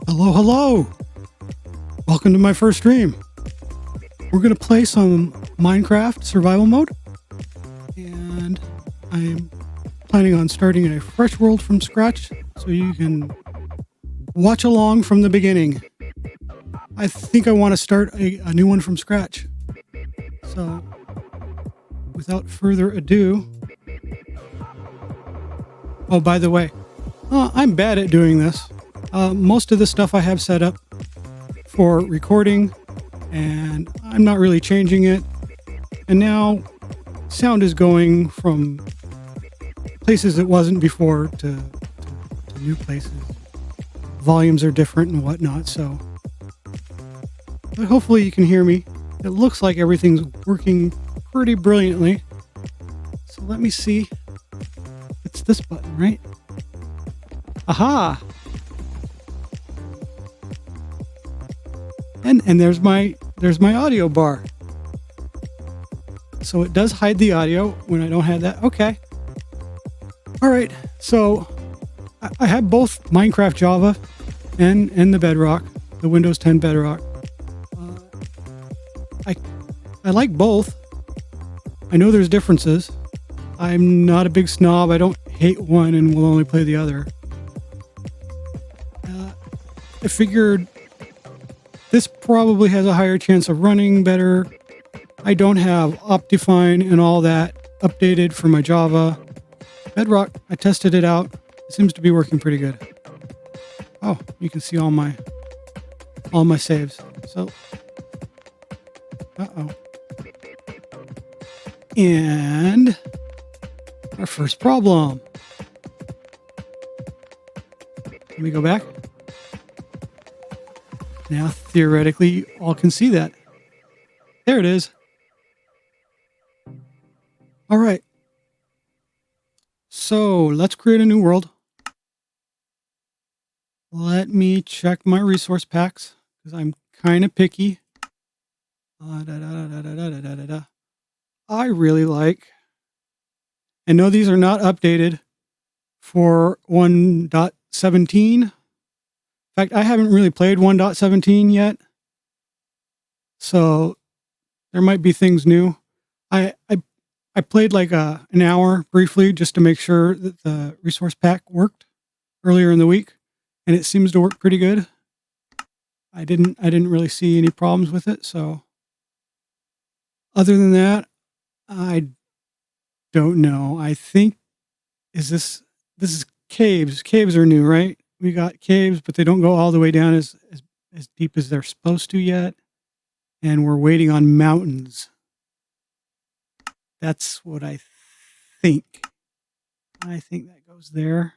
Hello, hello. Welcome to my first stream. We're going to play some Minecraft survival mode. And I'm planning on starting a fresh world from scratch so you can watch along from the beginning. I think I want to start a new one from scratch. So, without further ado... Oh, by the way, I'm bad at doing this. Most of the stuff I have set up for recording, and I'm not really changing it. And now sound is going from places it wasn't before to new places. Volumes are different and whatnot, so. But hopefully you can hear me. It looks like everything's working pretty brilliantly. So let me see. It's this button, right? Aha! And there's my audio bar. So it does hide the audio when I don't have that. Okay. All right. So I have both Minecraft Java and the Bedrock, the Windows 10 Bedrock. I like both. I know there's differences. I'm not a big snob. I don't hate one and will only play the other. I figured this probably has a higher chance of running better. I don't have Optifine and all that updated for my Java. Bedrock, I tested it out. It seems to be working pretty good. Oh, you can see all my saves. So, uh-oh. And our first problem. Let me go back. Now, theoretically, you all can see that. There it is. All right. So let's create a new world. Let me check my resource packs because I'm kind of picky. I really like, and no, these are not updated for 1.17. In fact, I haven't really played 1.17 yet, so there might be things new. I played like an hour briefly just to make sure that the resource pack worked earlier in the week, and it seems to work pretty good. I didn't really see any problems with it, so other than that, I don't know. I think this is caves. Caves are new, right? We got caves, but they don't go all the way down as deep as they're supposed to yet. And we're waiting on mountains. That's what I think. I think that goes there.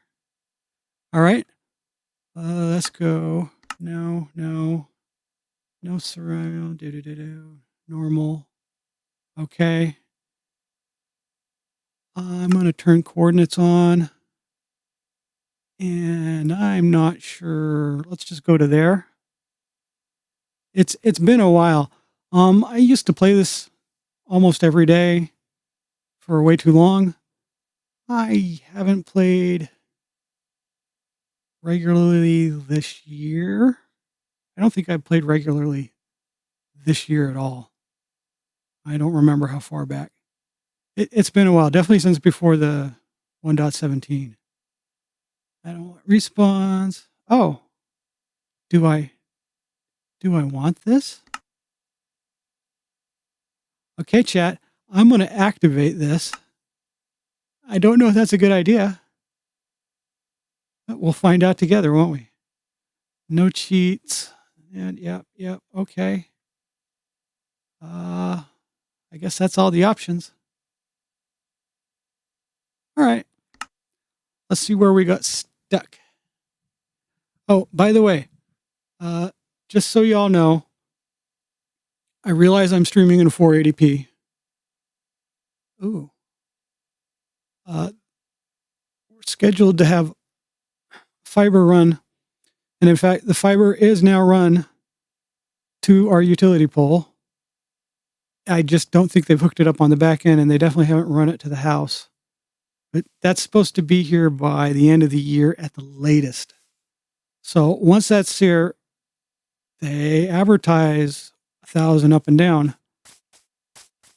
All right. Let's go. No surround. Normal. Okay. I'm going to turn coordinates on. And I'm not sure. Let's just go to there. It's been a while. I used to play this almost every day for way too long. I haven't played regularly this year. I don't think I've played regularly this year at all. I don't remember how far back. It's been a while, definitely since before the 1.17. I don't want respawns. Oh, do I want this? Okay, chat, I'm going to activate this. I don't know if that's a good idea. But we'll find out together, won't we? No cheats. And yep, okay. I guess that's all the options. All right. Let's see where we got stuck. Oh, by the way, just so y'all know, I realize I'm streaming in 480p. Ooh. We're scheduled to have fiber run. And in fact, the fiber is now run to our utility pole. I just don't think they've hooked it up on the back end, and they definitely haven't run it to the house. But that's supposed to be here by the end of the year at the latest. So once that's here, they advertise 1,000 up and down,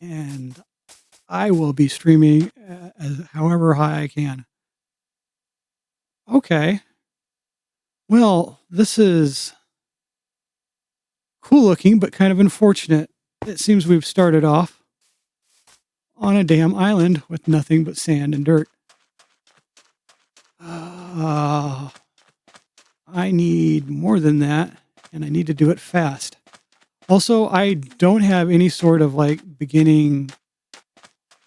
and I will be streaming as however high I can. Okay. Well, this is cool looking, but kind of unfortunate. It seems we've started off on a damn island with nothing but sand and dirt. I need more than that, and I need to do it fast. Also, I don't have any sort of like beginning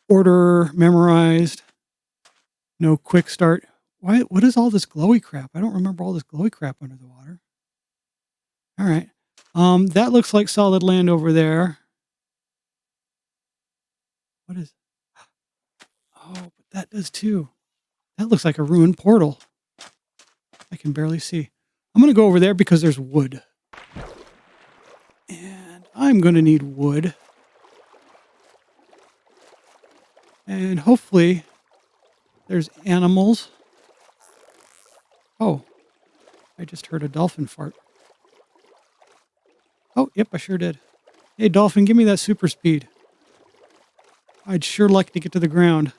order memorized. No quick start. What is all this glowy crap? I don't remember all this glowy crap under the water. All right. That looks like solid land over there. What is? Oh, but that does too. That looks like a ruined portal. I can barely see. I'm going to go over there because there's wood. And I'm going to need wood. And hopefully there's animals. Oh, I just heard a dolphin fart. Oh, yep, I sure did. Hey, dolphin, give me that super speed. I'd sure like to get to the ground.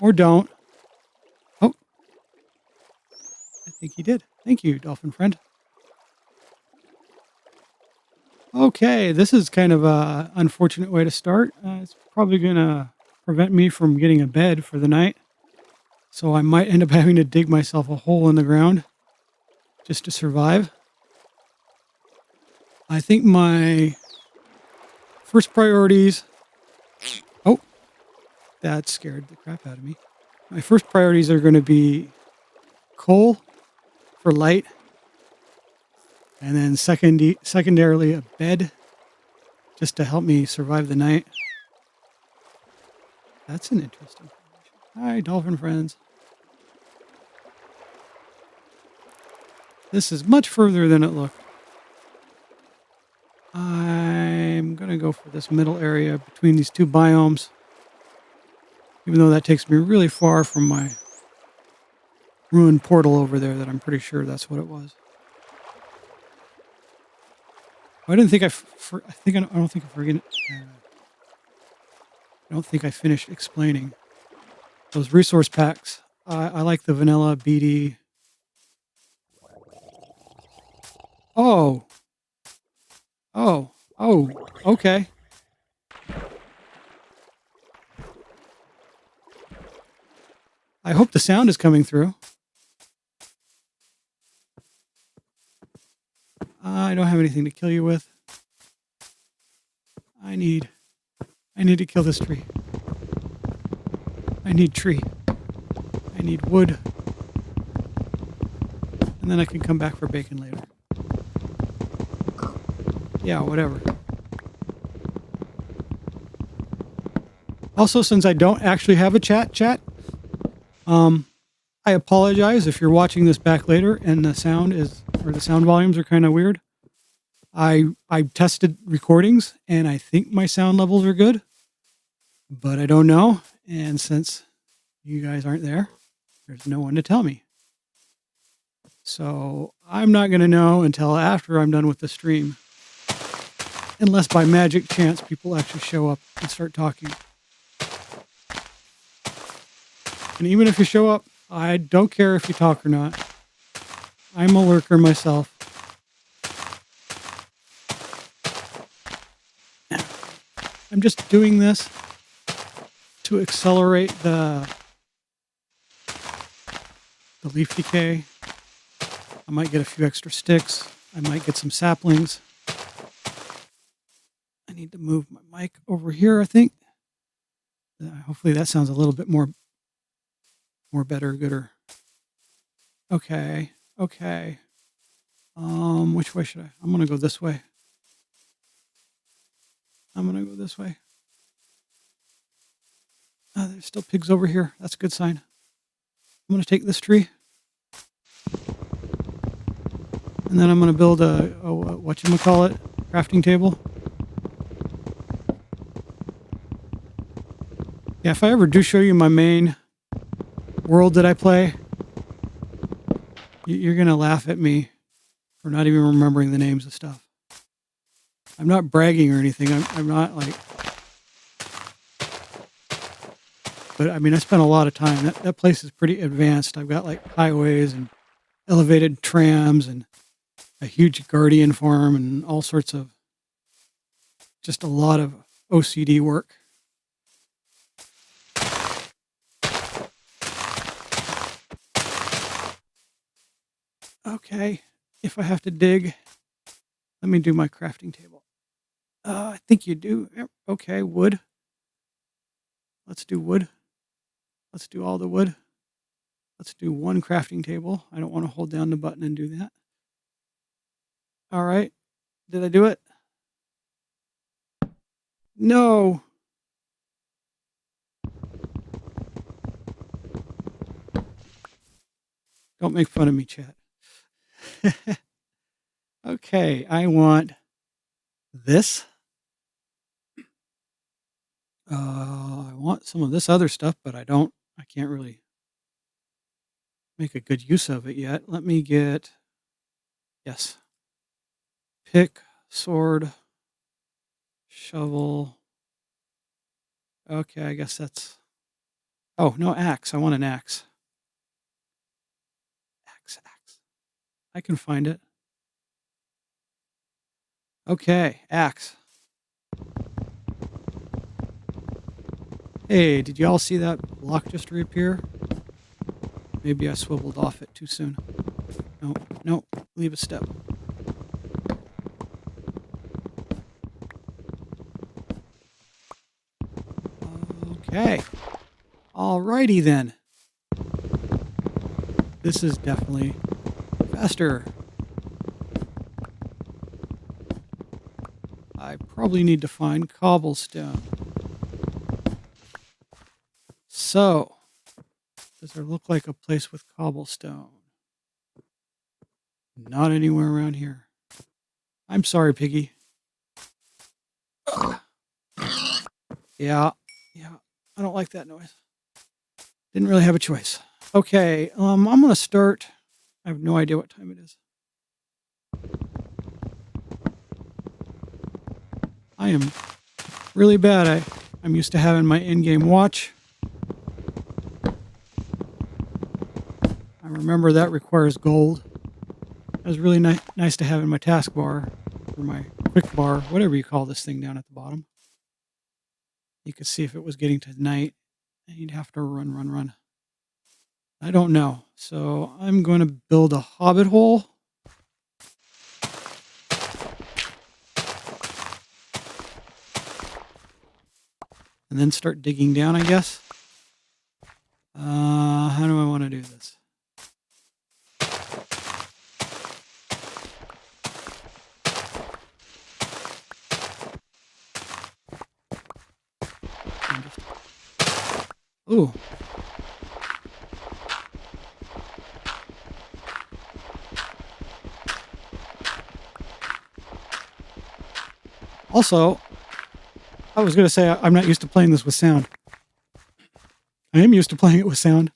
Or don't. Oh. I think he did. Thank you, dolphin friend. Okay, this is kind of an unfortunate way to start. It's probably going to prevent me from getting a bed for the night. So I might end up having to dig myself a hole in the ground just to survive. I think my first priorities... Oh, that scared the crap out of me. My first priorities are going to be coal for light. And then secondarily a bed just to help me survive the night. That's an interesting formation. Hi, dolphin friends. This is much further than it looked. I'm going to go for this middle area between these two biomes. Even though that takes me really far from my ruined portal over there that I'm pretty sure that's what it was. I didn't think I don't think I finished explaining those resource packs. I like the vanilla BD. Oh, okay. I hope the sound is coming through. I don't have anything to kill you with. I need to kill this tree. I need tree. I need wood. And then I can come back for bacon later. Yeah, whatever. Also, since I don't actually have a chat, I apologize if you're watching this back later and the sound volumes are kind of weird. I tested recordings and I think my sound levels are good, but I don't know. And since you guys aren't there, there's no one to tell me. So I'm not going to know until after I'm done with the stream. Unless by magic chance people actually show up and start talking. And even if you show up, I don't care if you talk or not. I'm a lurker myself. I'm just doing this to accelerate the leaf decay. I might get a few extra sticks. I might get some saplings. I need to move my mic over here, I think. Hopefully that sounds a little bit more better, gooder. Okay. Which way should I? I'm going to go this way. There's still pigs over here. That's a good sign. I'm going to take this tree. And then I'm going to build a whatchamacallit, crafting table. Yeah, if I ever do show you my main world that I play, You're going to laugh at me for not even remembering the names of stuff. I'm not bragging or anything. I'm not like... But I mean, I spent a lot of time. That place is pretty advanced. I've got like highways and elevated trams and a huge guardian farm and all sorts of... Just a lot of OCD work. Okay, if I have to dig, let me do my crafting table. I think you do. Okay, wood. Let's do wood. Let's do all the wood. Let's do one crafting table. I don't want to hold down the button and do that. All right. Did I do it? No. Don't make fun of me, chat. Okay, I want this. I want some of this other stuff, but I can't really make a good use of it yet. Let me get, yes, pick, sword, shovel. Okay, I guess that's, oh, no, axe. I want an axe. Axe. I can find it. Okay, axe. Hey, did you all see that block just reappear? Maybe I swiveled off it too soon. No, leave a step. Okay. Alrighty then. This is definitely faster. I probably need to find cobblestone. So, does there look like a place with cobblestone? Not anywhere around here. I'm sorry, Piggy. Yeah, I don't like that noise. Didn't really have a choice. Okay, I'm going to start. I have no idea what time it is. I am really bad. I'm used to having my in-game watch. I remember that requires gold. It was really nice to have in my taskbar, or my quick bar, whatever you call this thing down at the bottom. You could see if it was getting to night, and you'd have to run. I don't know. So I'm going to build a hobbit hole. And then start digging down, I guess. How do I want to do this? Ooh. Also, I was going to say I'm not used to playing this with sound. I am used to playing it with sound.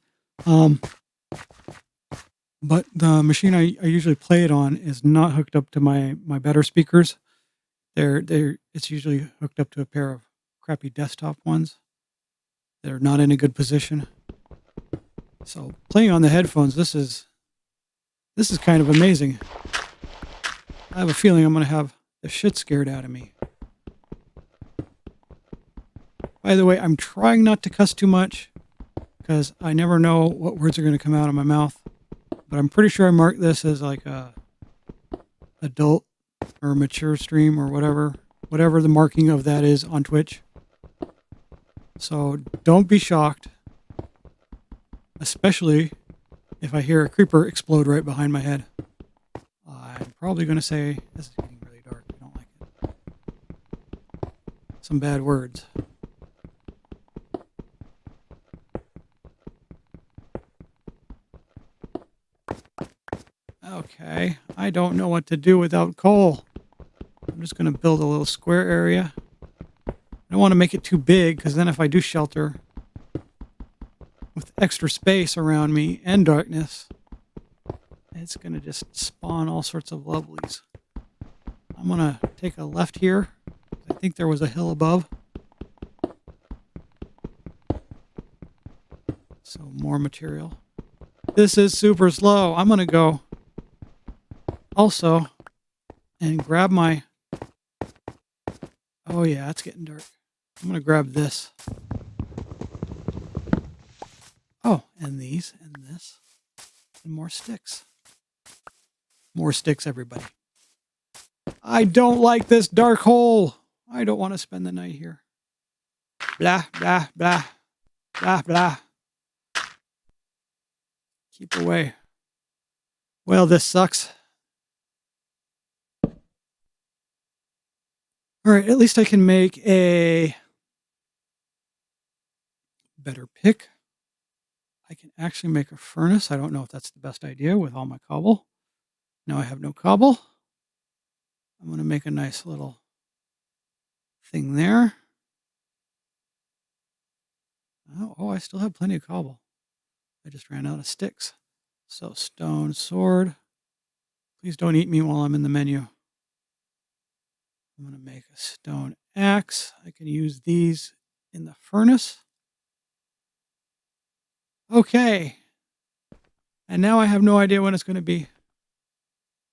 But the machine I usually play it on is not hooked up to my better speakers. It's usually hooked up to a pair of crappy desktop ones. They're not in a good position. So playing on the headphones, this is kind of amazing. I have a feeling I'm going to have the shit scared out of me. By the way, I'm trying not to cuss too much because I never know what words are going to come out of my mouth. But I'm pretty sure I marked this as like a adult or mature stream or whatever the marking of that is on Twitch. So don't be shocked, especially if I hear a creeper explode right behind my head. I'm probably going to say, this is getting really dark, I don't like it. Some bad words. Okay, I don't know what to do without coal. I'm just going to build a little square area. I don't want to make it too big, because then if I do shelter with extra space around me and darkness, it's going to just spawn all sorts of lovelies. I'm going to take a left here. I think there was a hill above. So more material. This is super slow. I'm going to go also and grab my... Oh yeah, it's getting dark. I'm going to grab this. Oh, and these, and this, and more sticks. More sticks, everybody. I don't like this dark hole. I don't want to spend the night here. Blah, blah, blah, blah, blah. Keep away. Well, this sucks. All right, at least I can make a better pick. I can actually make a furnace. I don't know if that's the best idea with all my cobble. Now I have no cobble. I'm going to make a nice little thing there. Oh, I still have plenty of cobble. I just ran out of sticks. So stone sword. Please don't eat me while I'm in the menu. I'm going to make a stone axe. I can use these in the furnace. Okay. And now I have no idea when it's going to be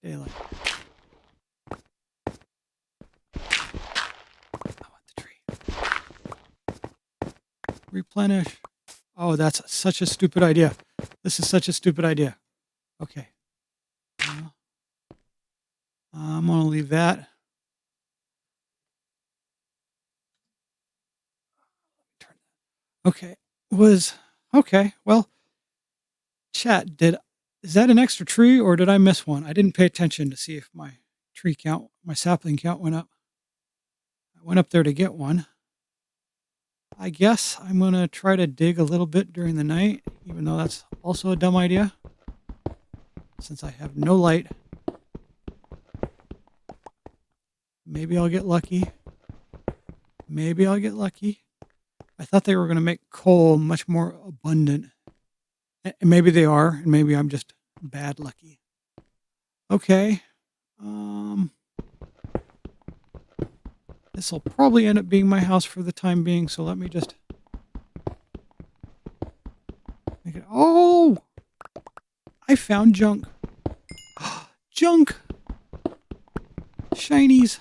daylight. I want the tree. Replenish. Oh, that's such a stupid idea. This is such a stupid idea. Okay. I'm going to leave that. Okay. Okay. Well, chat, is that an extra tree or did I miss one? I didn't pay attention to see if my tree count, my sapling count went up. I went up there to get one. I guess I'm going to try to dig a little bit during the night, even though that's also a dumb idea, since I have no light. Maybe I'll get lucky. Maybe I'll get lucky. I thought they were going to make coal much more abundant. And maybe they are, and maybe I'm just bad lucky. Okay. This will probably end up being my house for the time being, so let me just make it. Oh! I found junk. Junk! Shinies.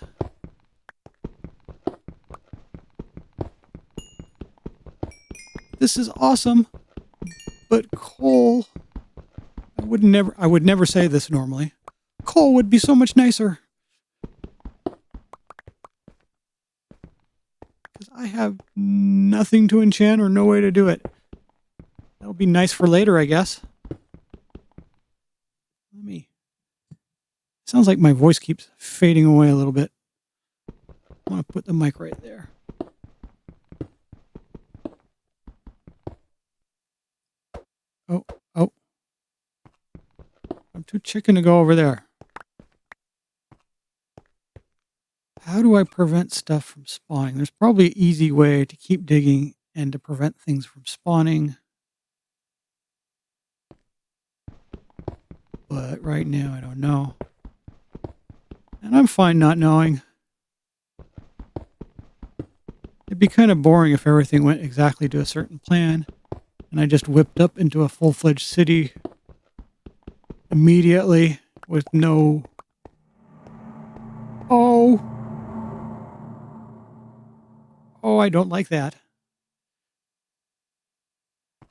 This is awesome. But coal, I would never say this normally. Coal would be so much nicer. Because I have nothing to enchant or no way to do it. That'll be nice for later, I guess. Sounds like my voice keeps fading away a little bit. I want to put the mic right there. Oh. I'm too chicken to go over there. How do I prevent stuff from spawning? There's probably an easy way to keep digging and to prevent things from spawning. But right now, I don't know. And I'm fine not knowing. It'd be kind of boring if everything went exactly to a certain plan and I just whipped up into a full-fledged city immediately with no... Oh, I don't like that.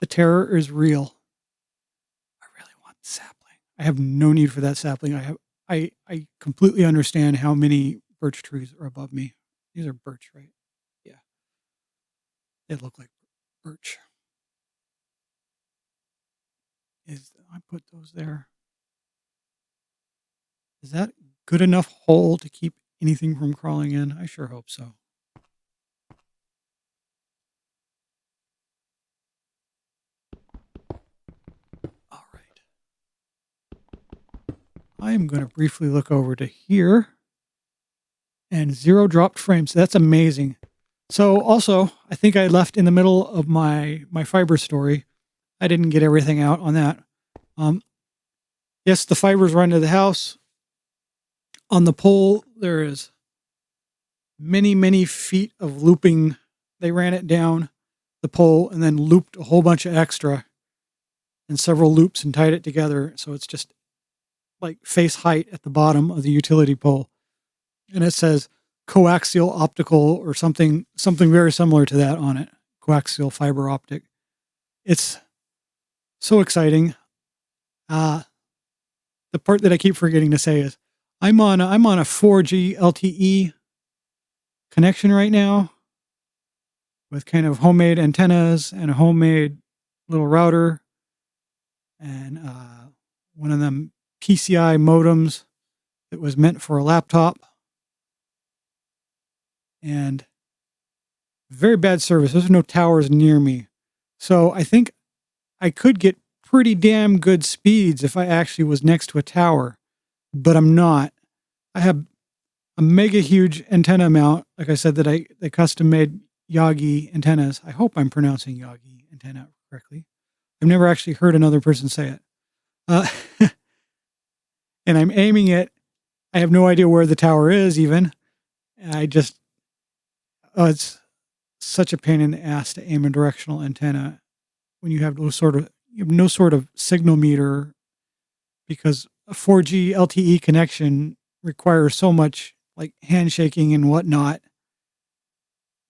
The terror is real. I really want the sapling. I have no need for that sapling. I completely understand how many birch trees are above me. These are birch, right? Yeah. They look like birch. I put those there. Is that good enough hole to keep anything from crawling in? I sure hope so. All right. I am going to briefly look over to here. And 0 dropped frames. That's amazing. So also, I think I left in the middle of my fiber story. I didn't get everything out on that. Yes, the fibers run to the house. On the pole, there is many, many feet of looping. They ran it down the pole and then looped a whole bunch of extra in several loops and tied it together. So it's just like face height at the bottom of the utility pole. And it says coaxial optical or something very similar to that on it. Coaxial fiber optic. It's so exciting. The part that I keep forgetting to say is I'm on a 4G LTE connection right now with kind of homemade antennas and a homemade little router and one of them PCI modems that was meant for a laptop. And very bad service. There's no towers near me. So I think I could get pretty damn good speeds if I actually was next to a tower, but I'm not. I have a mega huge antenna mount. Like I said, they custom made Yagi antennas. I hope I'm pronouncing Yagi antenna correctly. I've never actually heard another person say it. And I'm aiming it. I have no idea where the tower is even. It's such a pain in the ass to aim a directional antenna when you have no sort of signal meter, because a 4G LTE connection requires so much like handshaking and whatnot.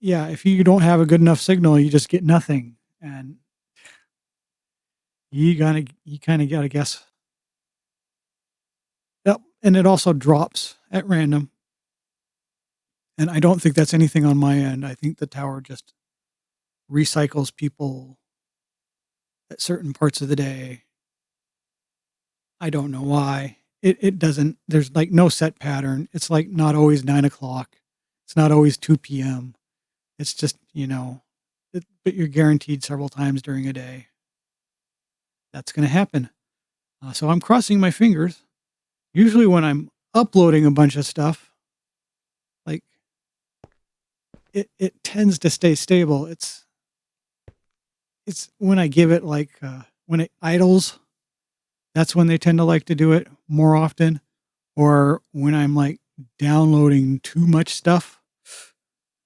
Yeah, if you don't have a good enough signal, you just get nothing, and you kind of gotta guess. Yep, and it also drops at random. And I don't think that's anything on my end. I think the tower just recycles people at certain parts of the day. I don't know why. It doesn't, there's like no set pattern. It's like not always 9 o'clock. It's not always 2 p.m. It's just, but you're guaranteed several times during a day. That's going to happen. So I'm crossing my fingers. Usually when I'm uploading a bunch of stuff, like it tends to stay stable. It's when I give it when it idles, that's when they tend to like to do it more often. Or when I'm like downloading too much stuff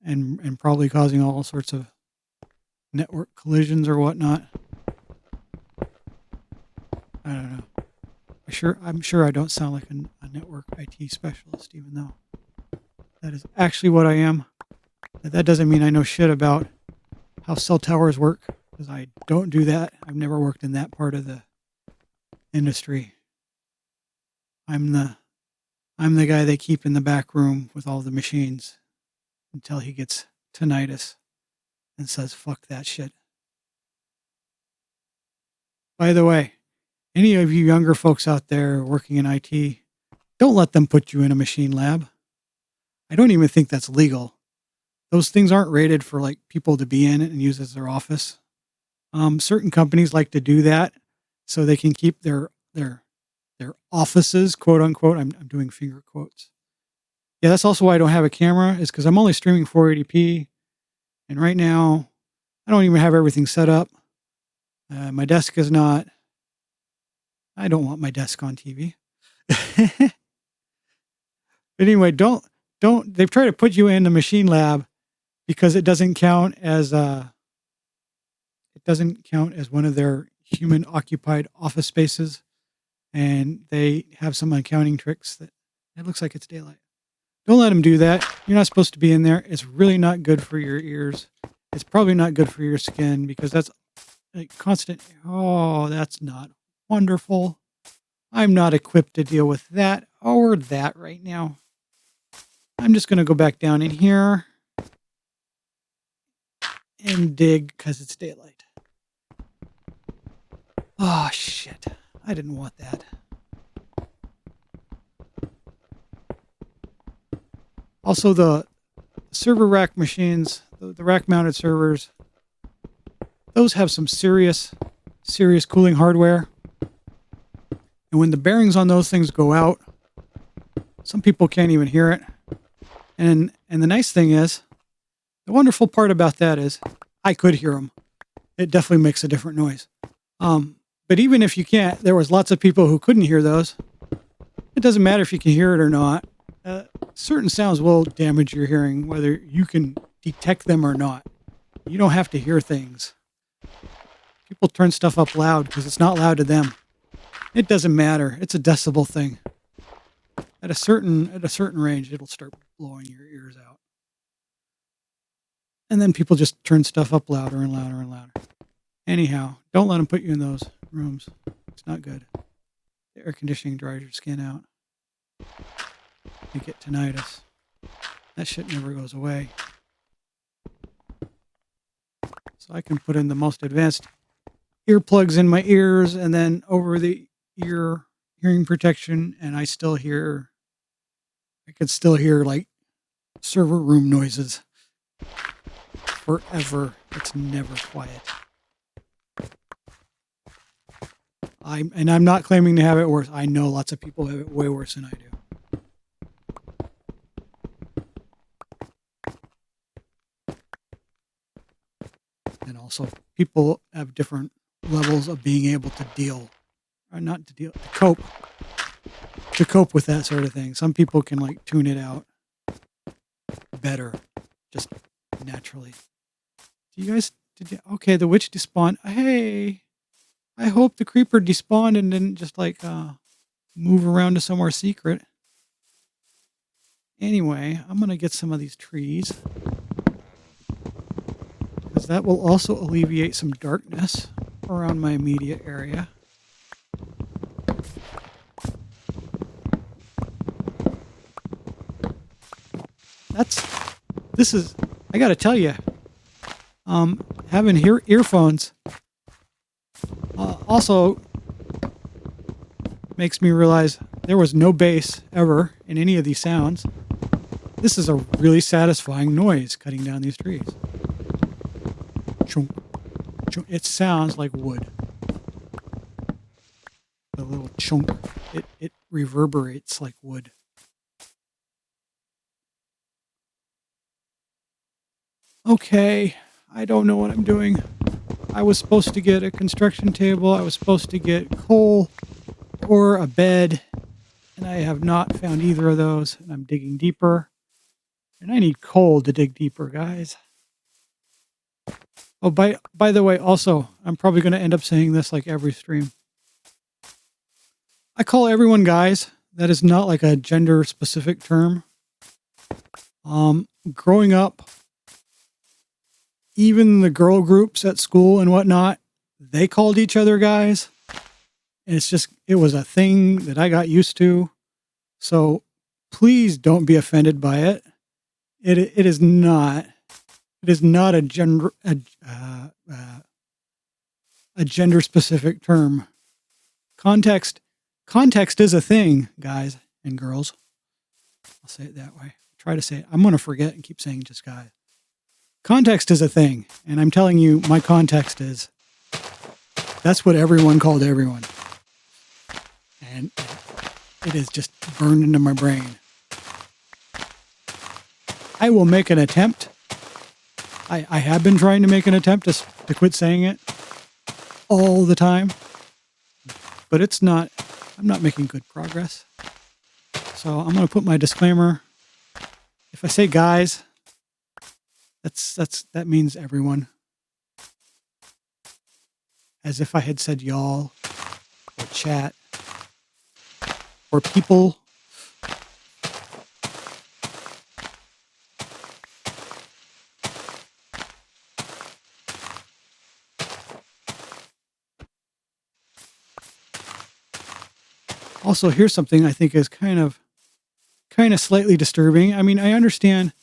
and probably causing all sorts of network collisions or whatnot. I don't know. I'm sure I don't sound like a network IT specialist, even though that is actually what I am. But that doesn't mean I know shit about how cell towers work, because I don't do that. I've never worked in that part of the industry. I'm the guy they keep in the back room with all the machines until he gets tinnitus and says, fuck that shit. By the way, any of you younger folks out there working in IT, don't let them put you in a machine lab. I don't even think that's legal. Those things aren't rated for like people to be in it and use as their office. Certain companies like to do that so they can keep their offices, quote unquote. I'm doing finger quotes. Yeah, that's also why I don't have a camera, is because I'm only streaming 480p. And right now, I don't even have everything set up. My desk is not. I don't want my desk on TV. But anyway, don't. They've tried to put you in the machine lab because it doesn't count as one of their human occupied office spaces, and they have some accounting tricks that it looks like it's daylight. Don't let them do that. You're not supposed to be in there. It's really not good for your ears. It's probably not good for your skin, because that's like constant. Oh, that's not wonderful. I'm not equipped to deal with that or that right now. I'm just going to go back down in here and dig because it's daylight. Oh, shit. I didn't want that. Also, the server rack machines, the rack-mounted servers, those have some serious cooling hardware. And when the bearings on those things go out, some people can't even hear it. And the nice thing is, the wonderful part about that is I could hear them. It definitely makes a different noise. But even if you can't, there was lots of people who couldn't hear those. It doesn't matter if you can hear it or not. Certain sounds will damage your hearing, whether you can detect them or not. You don't have to hear things. People turn stuff up loud because it's not loud to them. It doesn't matter. It's a decibel thing. At a certain range, it'll start blowing your ears out. And then people just turn stuff up louder and louder and louder. Anyhow, don't let them put you in those rooms. It's not good. The air conditioning dries your skin out. You get tinnitus. That shit never goes away. So I can put in the most advanced earplugs in my ears and then over the ear hearing protection, and I could still hear like server room noises forever. It's never quiet. I'm not claiming to have it worse. I know lots of people have it way worse than I do. And also, people have different levels of being able to cope with that sort of thing. Some people can like tune it out better, just naturally. Okay, the witch despawned. Hey, I hope the creeper despawned and didn't just like move around to somewhere secret. Anyway, I'm going to get some of these trees, because that will also alleviate some darkness around my immediate area. I got to tell you, having earphones also makes me realize there was no bass ever in any of these sounds. This is a really satisfying noise cutting down these trees. Chunk, chunk. It sounds like wood. The little chunk, it reverberates like wood. Okay, I don't know what I'm doing. I was supposed to get a construction table. I was supposed to get coal or a bed, and I have not found either of those. And I'm digging deeper, and I need coal to dig deeper, guys. Oh, by the way, also, I'm probably going to end up saying this like every stream. I call everyone guys. That is not like a gender-specific term. Growing up, even the girl groups at school and whatnot, they called each other guys. And it was a thing that I got used to. So please don't be offended by it. It is not a gender specific term. Context is a thing, guys and girls. I'll say it that way. Try to say it. I'm going to forget and keep saying just guys. Context is a thing, and I'm telling you, my context is, that's what everyone called everyone. And it is just burned into my brain. I will make an attempt. I have been trying to make an attempt to quit saying it all the time, but I'm not making good progress. So I'm going to put my disclaimer. If I say guys, that means everyone. As if I had said y'all or chat or people. Also, here's something I think is kind of slightly disturbing. I mean, I understand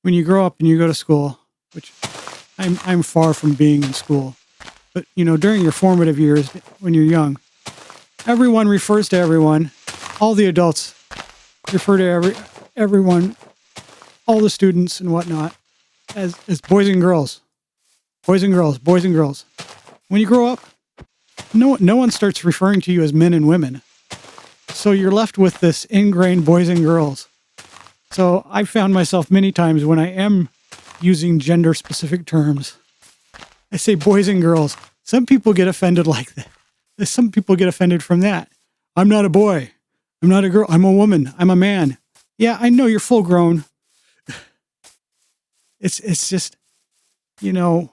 when you grow up and you go to school, which I'm far from being in school, but during your formative years when you're young, everyone refers to everyone. All the adults refer to everyone, all the students and whatnot, as boys and girls, boys and girls, boys and girls. When you grow up, no one starts referring to you as men and women. So you're left with this ingrained boys and girls. So I've found myself many times when I am using gender-specific terms, I say boys and girls. Some people get offended like that. Some people get offended from that. I'm not a boy. I'm not a girl. I'm a woman. I'm a man. Yeah, I know you're full grown. It's just, you know,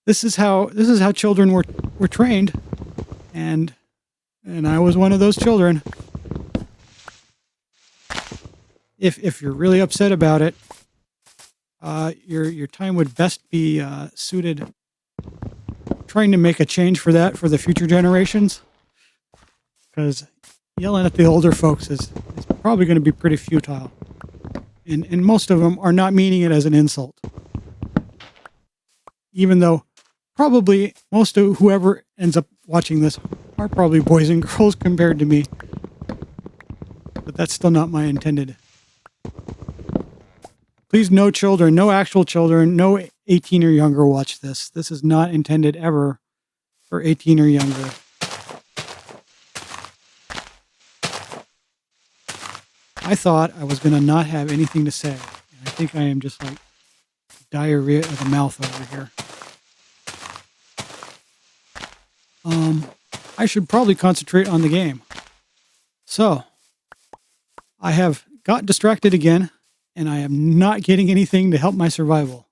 this is how children were trained, and I was one of those children. If you're really upset about it, your time would best be suited trying to make a change for the future generations, because yelling at the older folks is probably going to be pretty futile, and most of them are not meaning it as an insult, even though probably most of whoever ends up watching this are probably boys and girls compared to me, but that's still not my intended. Please, no children, no actual children, no 18 or younger watch this. This is not intended ever for 18 or younger. I thought I was going to not have anything to say. I think I am just like diarrhea of the mouth over here. I should probably concentrate on the game. So, I have got distracted again, and I am not getting anything to help my survival.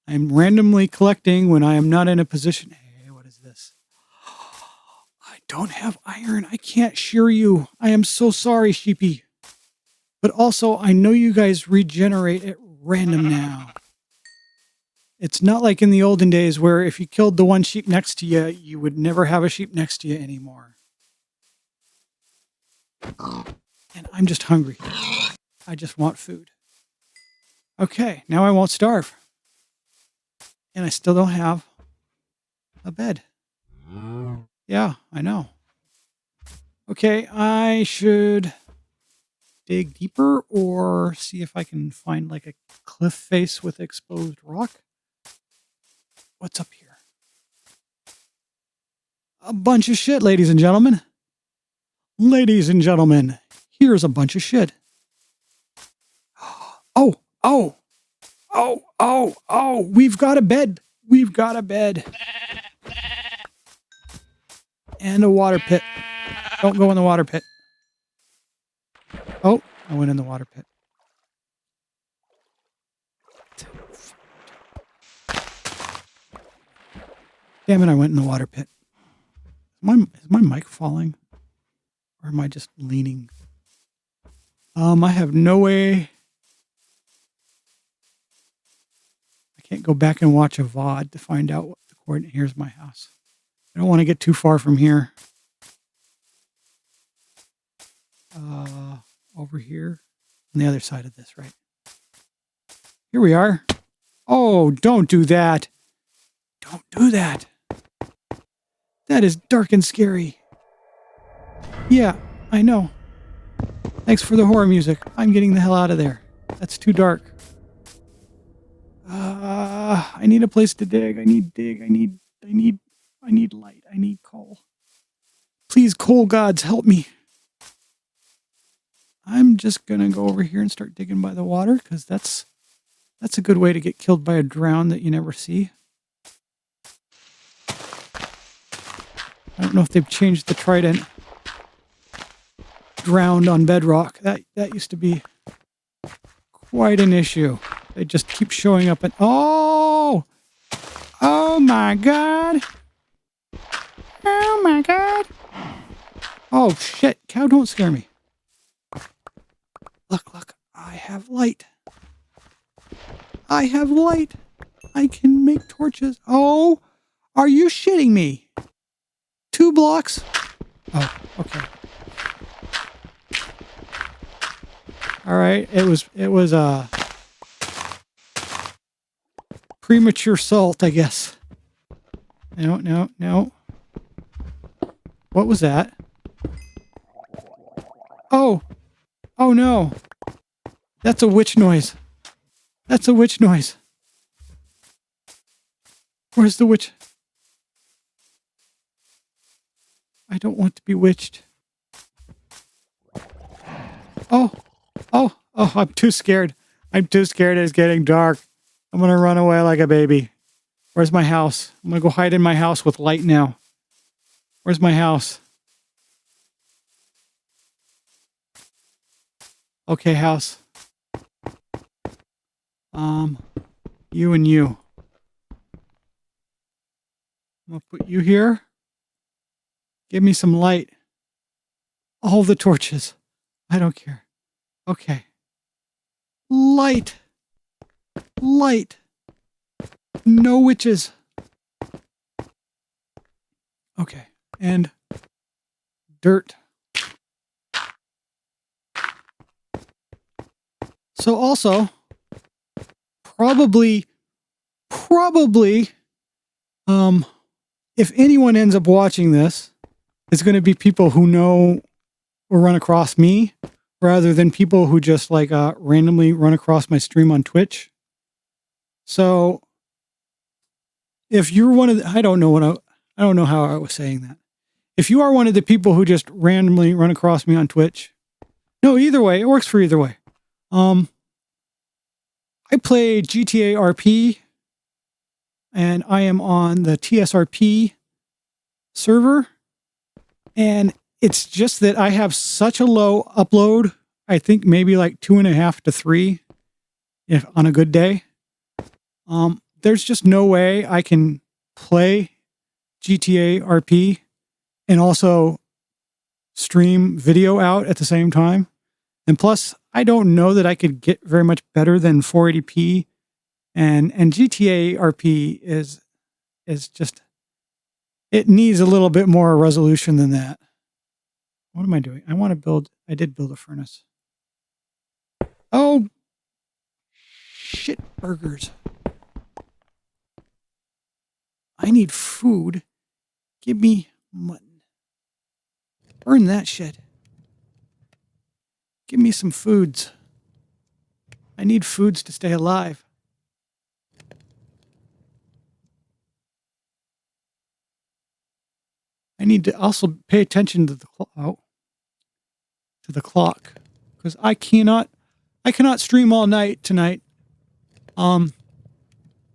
I am randomly collecting when I am not in a position. Hey, what is this? I don't have iron. I can't shear you. I am so sorry, sheepy. But also, I know you guys regenerate at random now. It's not like in the olden days where if you killed the one sheep next to you, you would never have a sheep next to you anymore. And I'm just hungry. I just want food. Okay, now I won't starve. And I still don't have a bed. Yeah, I know. Okay, I should dig deeper or see if I can find like a cliff face with exposed rock. What's up here? A bunch of shit, ladies and gentlemen. Ladies and gentlemen, here's a bunch of shit. Oh, we've got a bed. We've got a bed. And a water pit. Don't go in the water pit. Oh, I went in the water pit. Damn it, I went in the water pit. Is my mic falling? Or am I just leaning? I have no way. I can't go back and watch a VOD to find out what the coordinate. Here's my house. I don't want to get too far from here. Over here on the other side of this, right? Here we are. Oh, don't do that. Don't do that. That is dark and scary. Yeah, I know. Thanks for the horror music. I'm getting the hell out of there. That's too dark. I need a place to dig. I need light. I need coal. Please, coal gods, help me. I'm just going to go over here and start digging by the water, because that's a good way to get killed by a drown that you never see. I don't know if they've changed the trident. Drowned on Bedrock. That used to be quite an issue. They just keep showing up and oh my god. Oh my god. Oh shit, cow, don't scare me. Look, I have light. I have light. I can make torches. Oh, are you shitting me? 2 blocks? Oh, okay. All right, it was premature salt, I guess. No. What was that? Oh no. That's a witch noise. That's a witch noise. Where's the witch? I don't want to be witched. Oh, I'm too scared. It's getting dark. I'm going to run away like a baby. Where's my house? I'm going to go hide in my house with light now. Where's my house? Okay, house. You and you. I'm gonna put you here. Give me some light. All the torches. I don't care. Okay. Light. Light. No witches. Okay. And dirt. So also, probably, if anyone ends up watching this, it's going to be people who know or run across me rather than people who just like randomly run across my stream on Twitch. So if you're one of the, I don't know how I was saying that. If you are one of the people who just randomly run across me on Twitch, no, either way, it works for either way. I play GTA RP and I am on the TSRP server, and it's just that I have such a low upload. I think maybe like 2.5 to 3 if on a good day. There's just no way I can play GTA RP and also stream video out at the same time. And plus, I don't know that I could get very much better than 480p. And GTA RP is just, it needs a little bit more resolution than that. What am I doing? I did build a furnace. Oh, shit burgers. I need food. Give me mutton. Burn that shit. Give me some foods. I need foods to stay alive. I need to also pay attention to the clock, because I cannot stream all night tonight. I've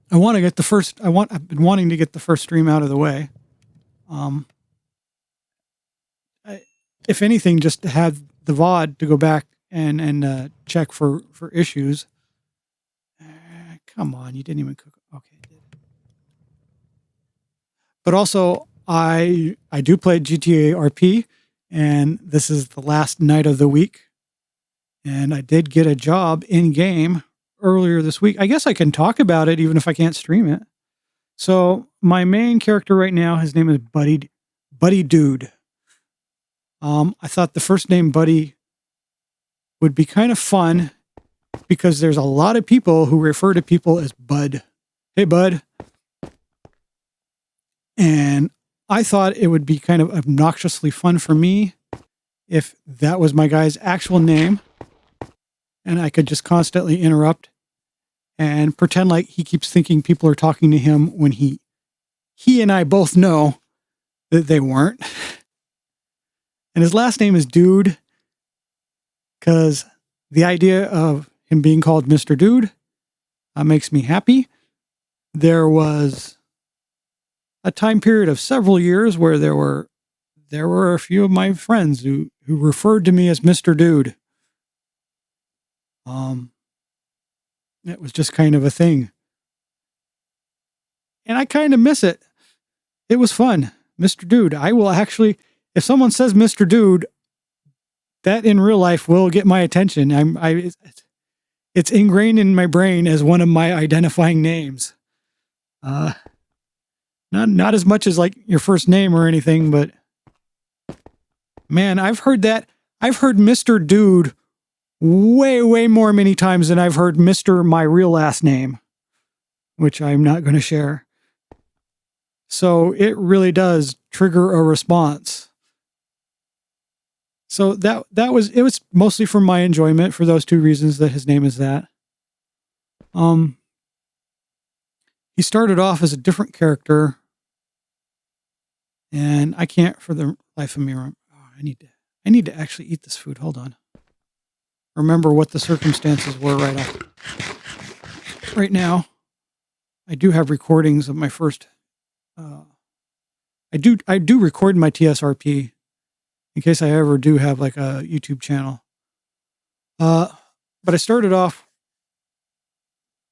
been wanting to get the first stream out of the way. If anything, just to have the VOD to go back and check for issues. Come on, you didn't even cook. Okay. But also, I do play GTA RP, and this is the last night of the week. And I did get a job in game earlier this week. I guess I can talk about it even if I can't stream it. So my main character right now, his name is Buddy Dude. I thought the first name Buddy would be kind of fun because there's a lot of people who refer to people as Bud. Hey, Bud. And I thought it would be kind of obnoxiously fun for me if that was my guy's actual name and I could just constantly interrupt and pretend like he keeps thinking people are talking to him when he and I both know that they weren't. And his last name is Dude because the idea of him being called Mr. Dude makes me happy. There was a time period of several years where there were a few of my friends who referred to me as Mr. Dude. It was just kind of a thing. And I kind of miss it. It was fun. Mr. Dude. I will actually, if someone says Mr. Dude, that in real life will get my attention. It's ingrained in my brain as one of my identifying names. Not as much as like your first name or anything, but man, I've heard that. I've heard Mr. Dude way more many times than I've heard Mr. my real last name, which I'm not going to share. So it really does trigger a response. So it was mostly for my enjoyment for those two reasons that his name is that. He started off as a different character, and I can't for the life of me remember. I need to actually eat this food. Hold on. Remember what the circumstances were right now. I do have recordings of my first I do record my TSRP in case I ever do have like a YouTube channel. But I started off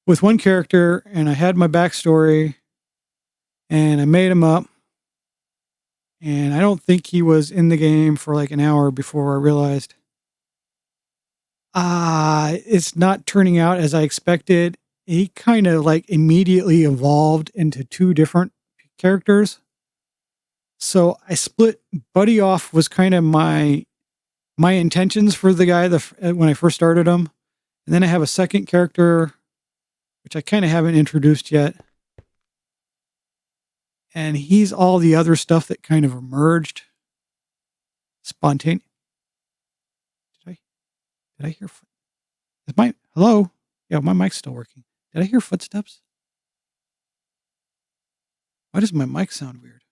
with one character and I had my backstory and I made him up. And I don't think he was in the game for like an hour before I realized, it's not turning out as I expected. He kind of like immediately evolved into two different characters. So I split Buddy off was kind of my intentions for the guy when I first started him. And then I have a second character, which I kind of haven't introduced yet. And he's all the other stuff that kind of emerged spontaneously. Did I hear? Hello? Yeah, my mic's still working. Did I hear footsteps? Why does my mic sound weird?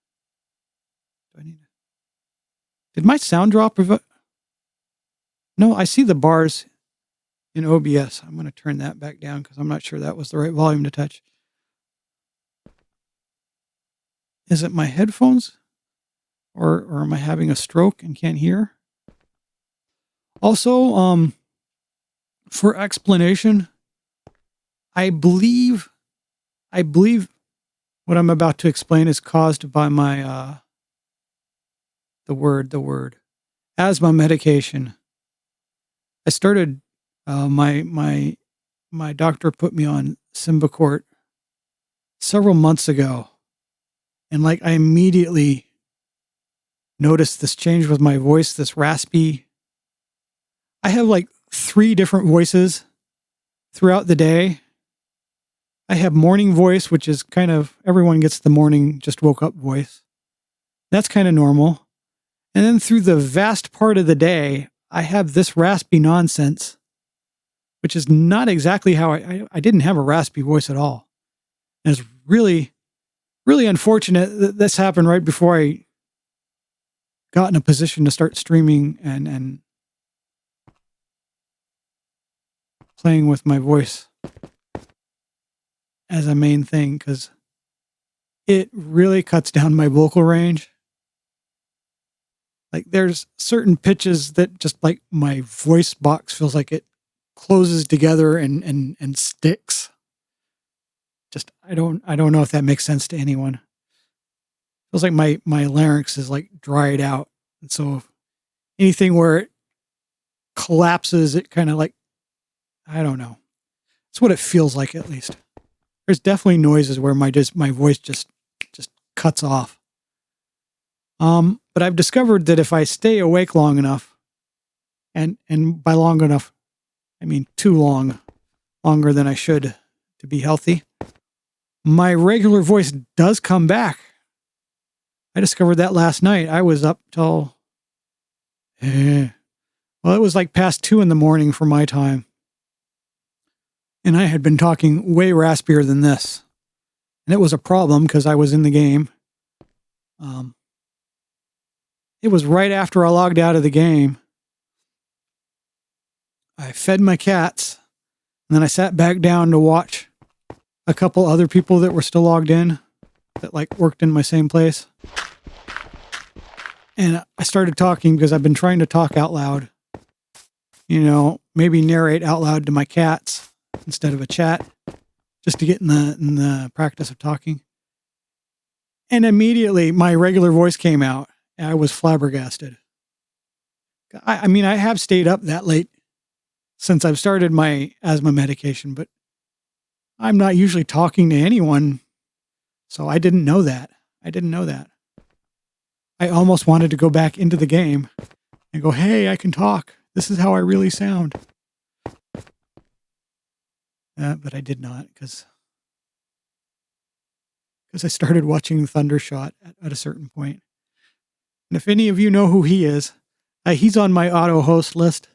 Did my sound drop? No, I see the bars in OBS. I'm going to turn that back down because I'm not sure that was the right volume to touch. Is it my headphones? Or am I having a stroke and can't hear? Also, for explanation, I believe what I'm about to explain is caused by my the word asthma medication. I started my doctor put me on Symbicort several months ago. And like I immediately noticed this change with my voice, this raspy. I have like 3 different voices throughout the day. I have morning voice, which is kind of, everyone gets the morning just woke up voice. That's kind of normal. And then through the vast part of the day, I have this raspy nonsense, which is not exactly how I didn't have a raspy voice at all. And it's really unfortunate that this happened right before I got in a position to start streaming and playing with my voice as a main thing, because it really cuts down my vocal range. Like there's certain pitches that just like my voice box feels like it closes together and sticks. Just I don't know if that makes sense to anyone. Feels like my larynx is like dried out. And so anything where it collapses, it kind of like, I don't know. It's what it feels like, at least. There's definitely noises where my voice just cuts off. But I've discovered that if I stay awake long enough, and by long enough, I mean too long, longer than I should to be healthy, my regular voice does come back. I discovered that last night. I was up till, it was like past 2 a.m. for my time. And I had been talking way raspier than this. And it was a problem because I was in the game. It was right after I logged out of the game. I fed my cats, and then I sat back down to watch a couple other people that were still logged in that like worked in my same place. And I started talking because I've been trying to talk out loud. You know, maybe narrate out loud to my cats instead of a chat, just to get in the practice of talking. And immediately my regular voice came out. And I was flabbergasted. I mean, I have stayed up that late since I've started my asthma medication, but I'm not usually talking to anyone. So I didn't know that. I almost wanted to go back into the game and go, hey, I can talk. This is how I really sound. But I did not because I started watching Thundershot at a certain point. And if any of you know who he is, he's on my auto host list.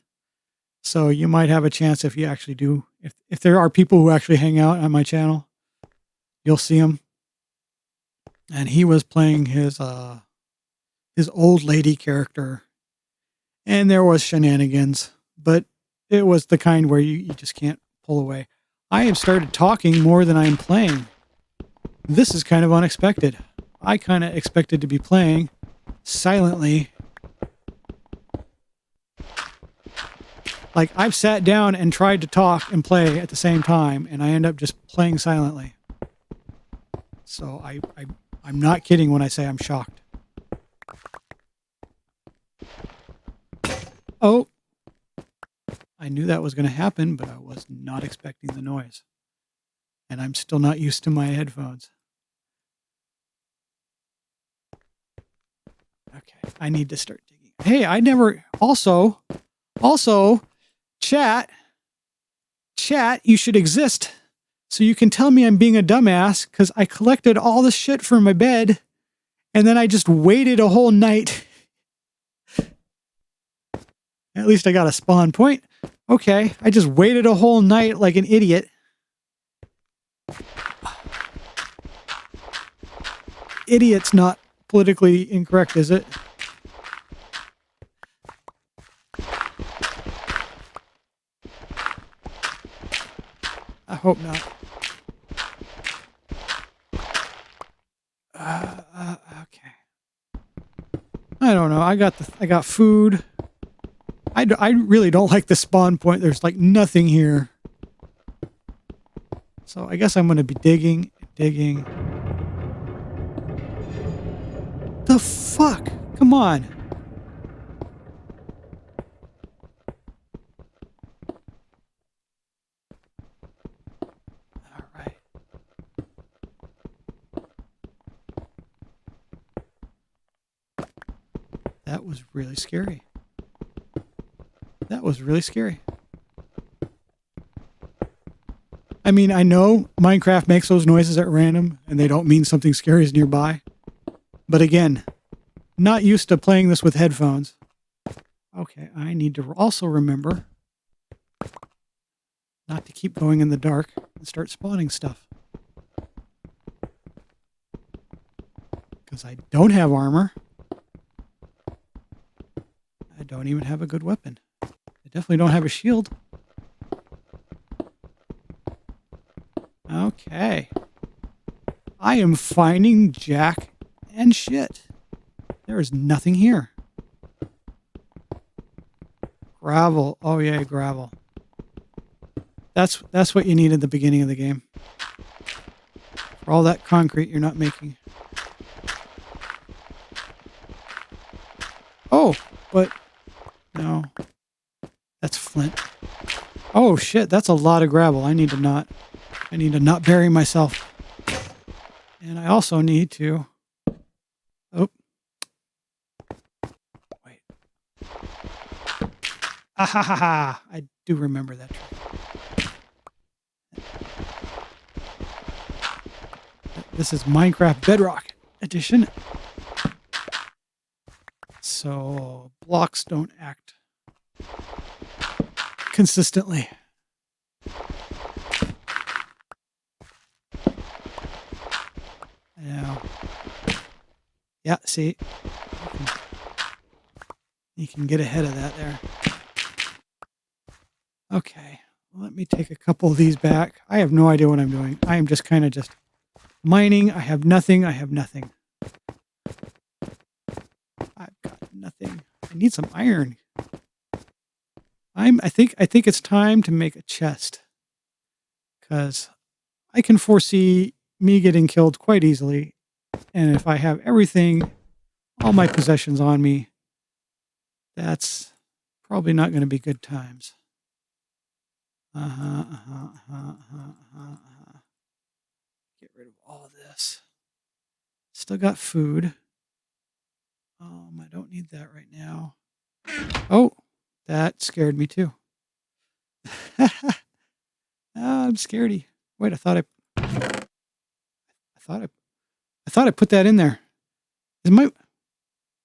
So you might have a chance if you actually do. If there are people who actually hang out on my channel, you'll see him. And he was playing his old lady character. And there was shenanigans, but it was the kind where you just can't pull away. I have started talking more than I am playing. This is kind of unexpected. I kind of expected to be playing silently. Like, I've sat down and tried to talk and play at the same time, and I end up just playing silently. So I'm not kidding when I say I'm shocked. Oh, I knew that was going to happen, but I was not expecting the noise. And I'm still not used to my headphones. Okay, I need to start digging. Hey, I never... Also, chat, you should exist. So you can tell me I'm being a dumbass because I collected all this shit for my bed and then I just waited a whole night. At least I got a spawn point. Okay, I just waited a whole night like an idiot. Idiot's not politically incorrect, is it? I hope not. Okay. I don't know. I got food. I really don't like the spawn point. There's like nothing here. So I guess I'm going to be digging. The fuck? Come on. All right. That was really scary. That was really scary. I mean, I know Minecraft makes those noises at random and they don't mean something scary is nearby. But again, not used to playing this with headphones. Okay, I need to also remember not to keep going in the dark and start spawning stuff. Because I don't have armor. I don't even have a good weapon. I definitely don't have a shield. Okay. I am finding jack and shit. There is nothing here. Gravel. Oh yeah, gravel. That's what you need at the beginning of the game. For all that concrete you're not making. Oh, but no. That's flint. Oh shit, that's a lot of gravel. I need to not bury myself. And I also need to... Oh. Wait. Ah ha ha ha. I do remember that trick. This is Minecraft Bedrock edition. So blocks don't act consistently. Yeah. Yeah, see? You can get ahead of that there. Okay. Let me take a couple of these back. I have no idea what I'm doing. I am just kind of just mining. I have nothing. I've got nothing. I need some iron. I think it's time to make a chest. Because I can foresee me getting killed quite easily. And if I have everything, all my possessions on me, that's probably not going to be good times. Get rid of all this. Still got food. I don't need that right now. Oh, that scared me too. I'm scaredy. Wait, I thought I put that in there.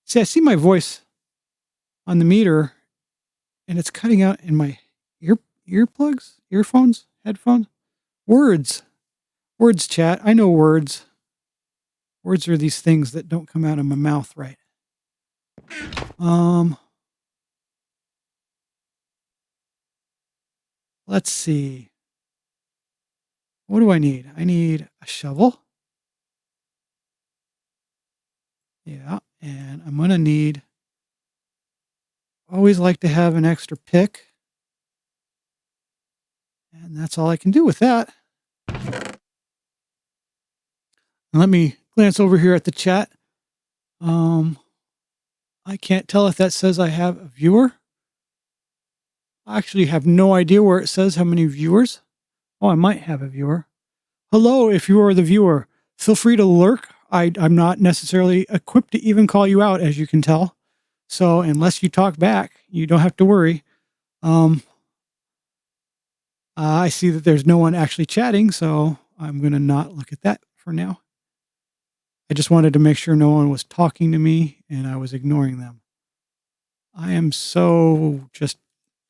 See, I see my voice on the meter, and it's cutting out in my earplugs, earphones, headphones. Words, chat. I know words. Words are these things that don't come out of my mouth right. Let's see. What do I need? I need a shovel. Yeah, and I'm going to need, always like to have an extra pick. And that's all I can do with that. And let me glance over here at the chat. I can't tell if that says I have a viewer. I actually have no idea where it says how many viewers. Oh, I might have a viewer. Hello, if you are the viewer. Feel free to lurk. I'm not necessarily equipped to even call you out, as you can tell. So unless you talk back, you don't have to worry. I see that there's no one actually chatting, so I'm going to not look at that for now. I just wanted to make sure no one was talking to me and I was ignoring them. I am so just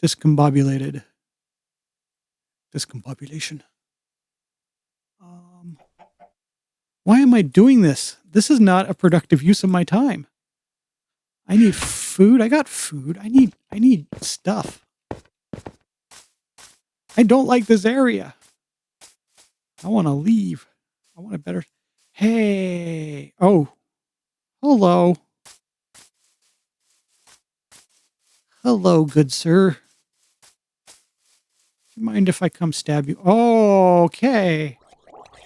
discombobulated. Discombobulation. Why am I doing this? This is not a productive use of my time. I need food. I got food. I need stuff. I don't like this area. I want to leave. I want a better... Hey. Oh. Hello. Hello, good sir. Do you mind if I come stab you? Oh, okay.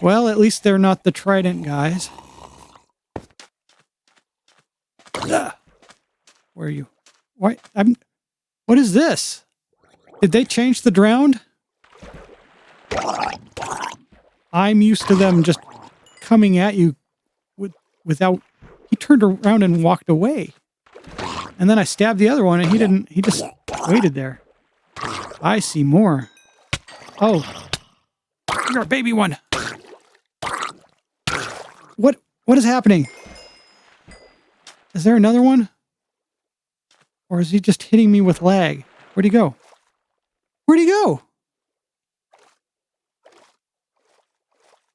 Well, at least they're not the trident guys. Ugh. Where are you? What? What is this? Did they change the drowned? I'm used to them just coming at you without... He turned around and walked away. And then I stabbed the other one and he didn't... He just waited there. I see more. Oh. You're a baby one. What is happening? Is there another one? Or is he just hitting me with lag? Where'd he go? Where'd he go?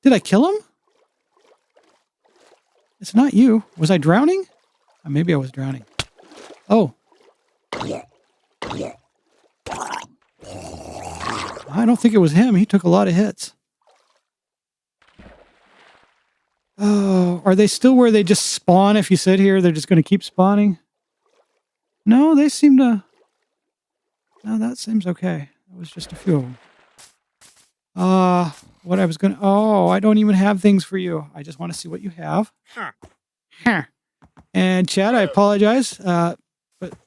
Did I kill him? It's not you. Was I drowning? Maybe I was drowning. Oh. I don't think it was him. He took a lot of hits. Oh, are they still where they just spawn if you sit here? They're just going to keep spawning? No, they seem to... No, that seems okay. It was just a few of them. What I was going to... Oh, I don't even have things for you. I just want to see what you have. Huh. And Chad, I apologize, but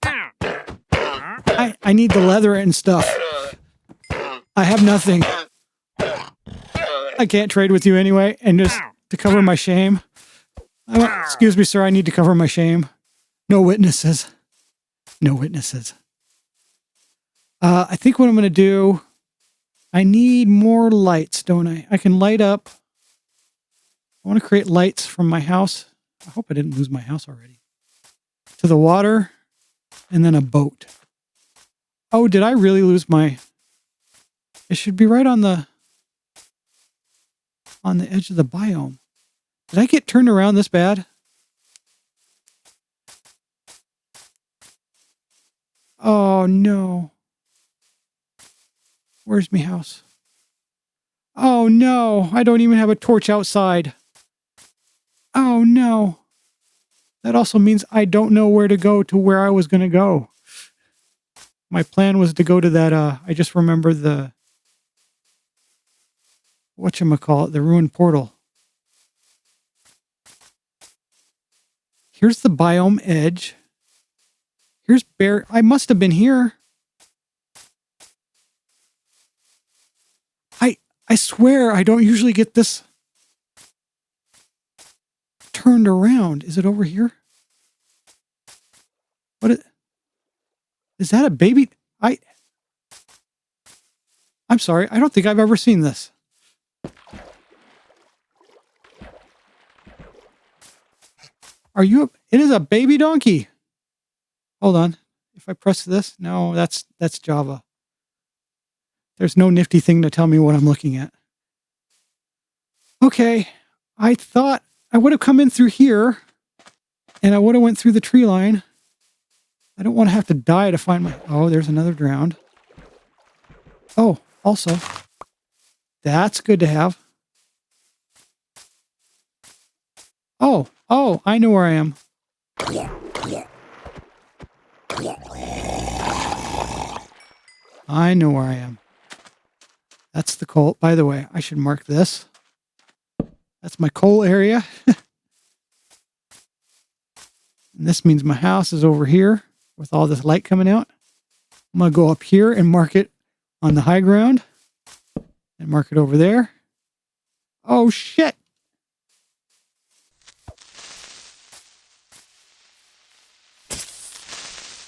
I need the leather and stuff. I have nothing. I can't trade with you anyway, and just to cover my shame. Excuse me, sir, I need to cover my shame. No witnesses. No witnesses. I think what I'm going to do... I need more lights, don't I? I can light up. I want to create lights from my house. I hope I didn't lose my house already. To the water, and then a boat. Oh, did I really lose my... It should be right on the edge of the biome. Did I get turned around this bad? Oh, no. Where's my house? Oh, no. I don't even have a torch outside. Oh, no. That also means I don't know where to go to where I was going to go. My plan was to go to that, I just remember the... Whatchamacallit, the ruined portal. Here's the biome edge. Here's bear... I must have been here. I swear I don't usually get this turned around. Is it over here? Is that a baby? I'm sorry. I don't think I've ever seen this. It is a baby donkey. Hold on. If I press this, no, that's Java. There's no nifty thing to tell me what I'm looking at. Okay. I thought I would have come in through here and I would have went through the tree line. I don't want to have to die to find my... Oh, there's another drowned. Oh, also. That's good to have. Oh, I know where I am. I know where I am. That's the coal. By the way, I should mark this. That's my coal area. And this means my house is over here with all this light coming out. I'm going to go up here and mark it on the high ground and mark it over there. Oh, shit.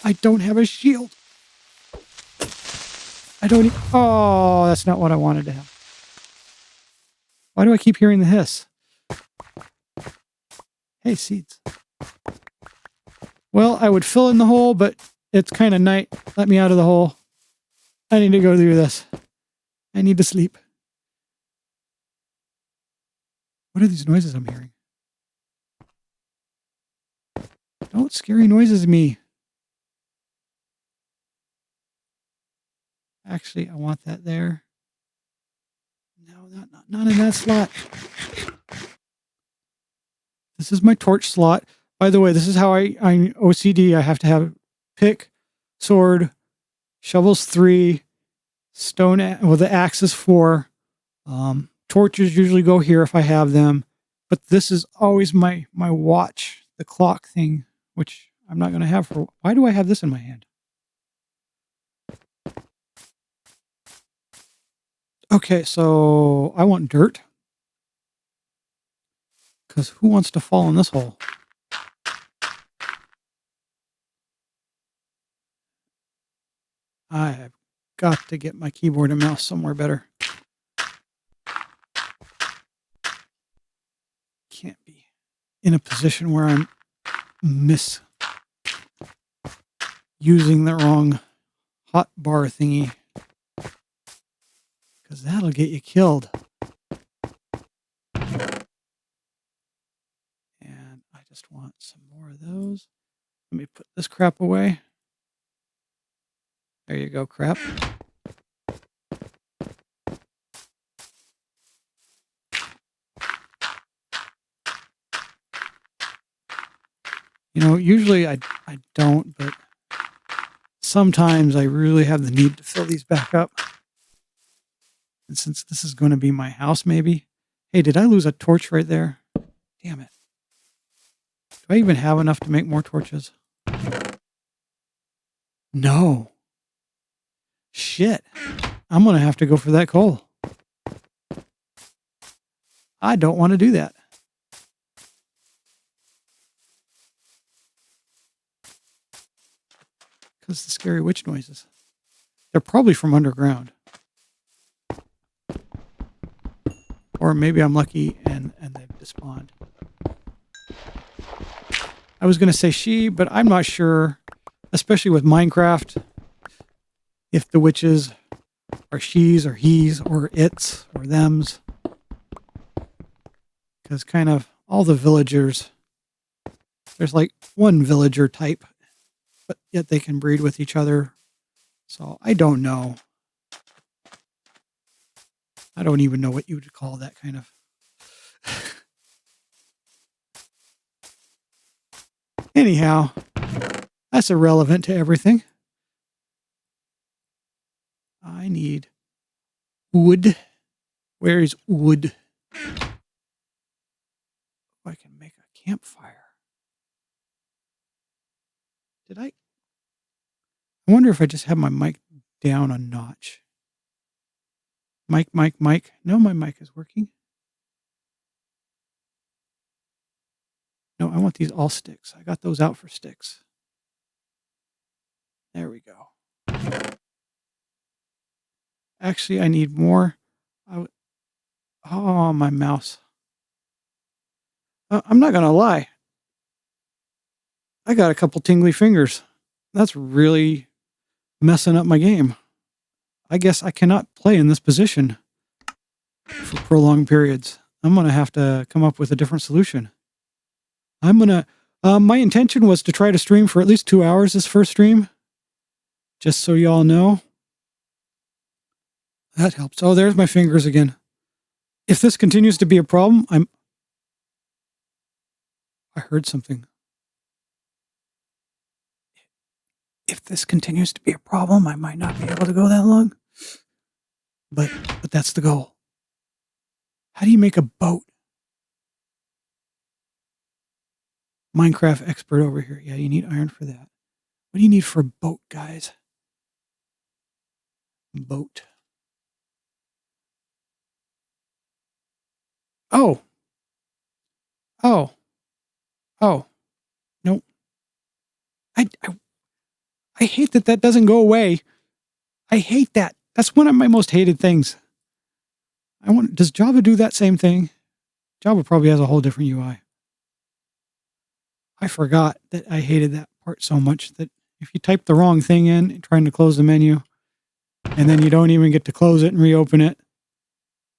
I don't have a shield. I don't. Oh, that's not what I wanted to have. Why do I keep hearing the hiss? Hey, seeds. Well, I would fill in the hole, but it's kind of night. Let me out of the hole. I need to go through this. I need to sleep. What are these noises I'm hearing? Don't scary noises me. Actually, I want that there. No, not in that slot. This is my torch slot. By the way, this is how I'm OCD. I have to have pick, sword, shovels 3, stone. Well, the axe is 4. Torches usually go here if I have them. But this is always my watch, the clock thing, which I'm not going to have for. Why do I have this in my hand? Okay, so I want dirt. Because who wants to fall in this hole? I have got to get my keyboard and mouse somewhere better. Can't be in a position where I'm using the wrong hot bar thingy. Because that'll get you killed. And I just want some more of those. Let me put this crap away. There you go, crap. You know, usually I don't, but sometimes I really have the need to fill these back up. And since this is going to be my house, maybe. Hey, did I lose a torch right there? Damn it. Do I even have enough to make more torches? No. Shit. I'm going to have to go for that coal. I don't want to do that. Because the scary witch noises. They're probably from underground. Or maybe I'm lucky and they've despawned. I was going to say she, but I'm not sure, especially with Minecraft, if the witches are she's or he's or it's or thems. Because kind of all the villagers, there's like one villager type, but yet they can breed with each other. So I don't know. I don't even know what you would call that kind of. Anyhow, that's irrelevant to everything. I need wood. Where is wood? I can make a campfire. Did I? I wonder if I just have my mic down a notch. Mic. No, my mic is working. No, I want these all sticks. I got those out for sticks. There we go. Actually, I need more. Oh, my mouse. I'm not going to lie. I got a couple tingly fingers. That's really messing up my game. I guess I cannot play in this position for prolonged periods. I'm going to have to come up with a different solution. I'm going to... my intention was to try to stream for at least 2 hours this first stream. Just so y'all know. That helps. Oh, there's my fingers again. If this continues to be a problem, I heard something. if this continues to be a problem, I might not be able to go that long. But that's the goal. How do you make a boat? Minecraft expert over here. Yeah, you need iron for that. What do you need for a boat, guys? Boat. Oh. Oh. Oh. Nope. I hate that doesn't go away. I hate that. That's one of my most hated things. Does Java do that same thing? Java probably has a whole different UI. I forgot that I hated that part so much that if you type the wrong thing in, trying to close the menu, and then you don't even get to close it and reopen it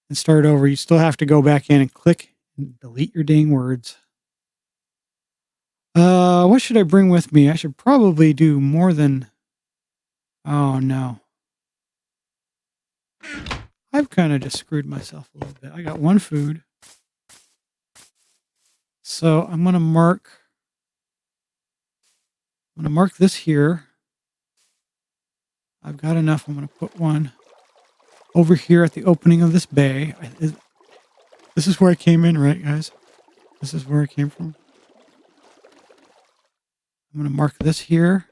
and start over, you still have to go back in and click and delete your dang words. What should I bring with me? I should probably do more than... Oh, no. I've kind of just screwed myself a little bit. I got one food. So I'm going to mark this here. I've got enough. I'm going to put one over here at the opening of this bay. This is where I came in, right, guys? This is where I came from. I'm going to mark this here.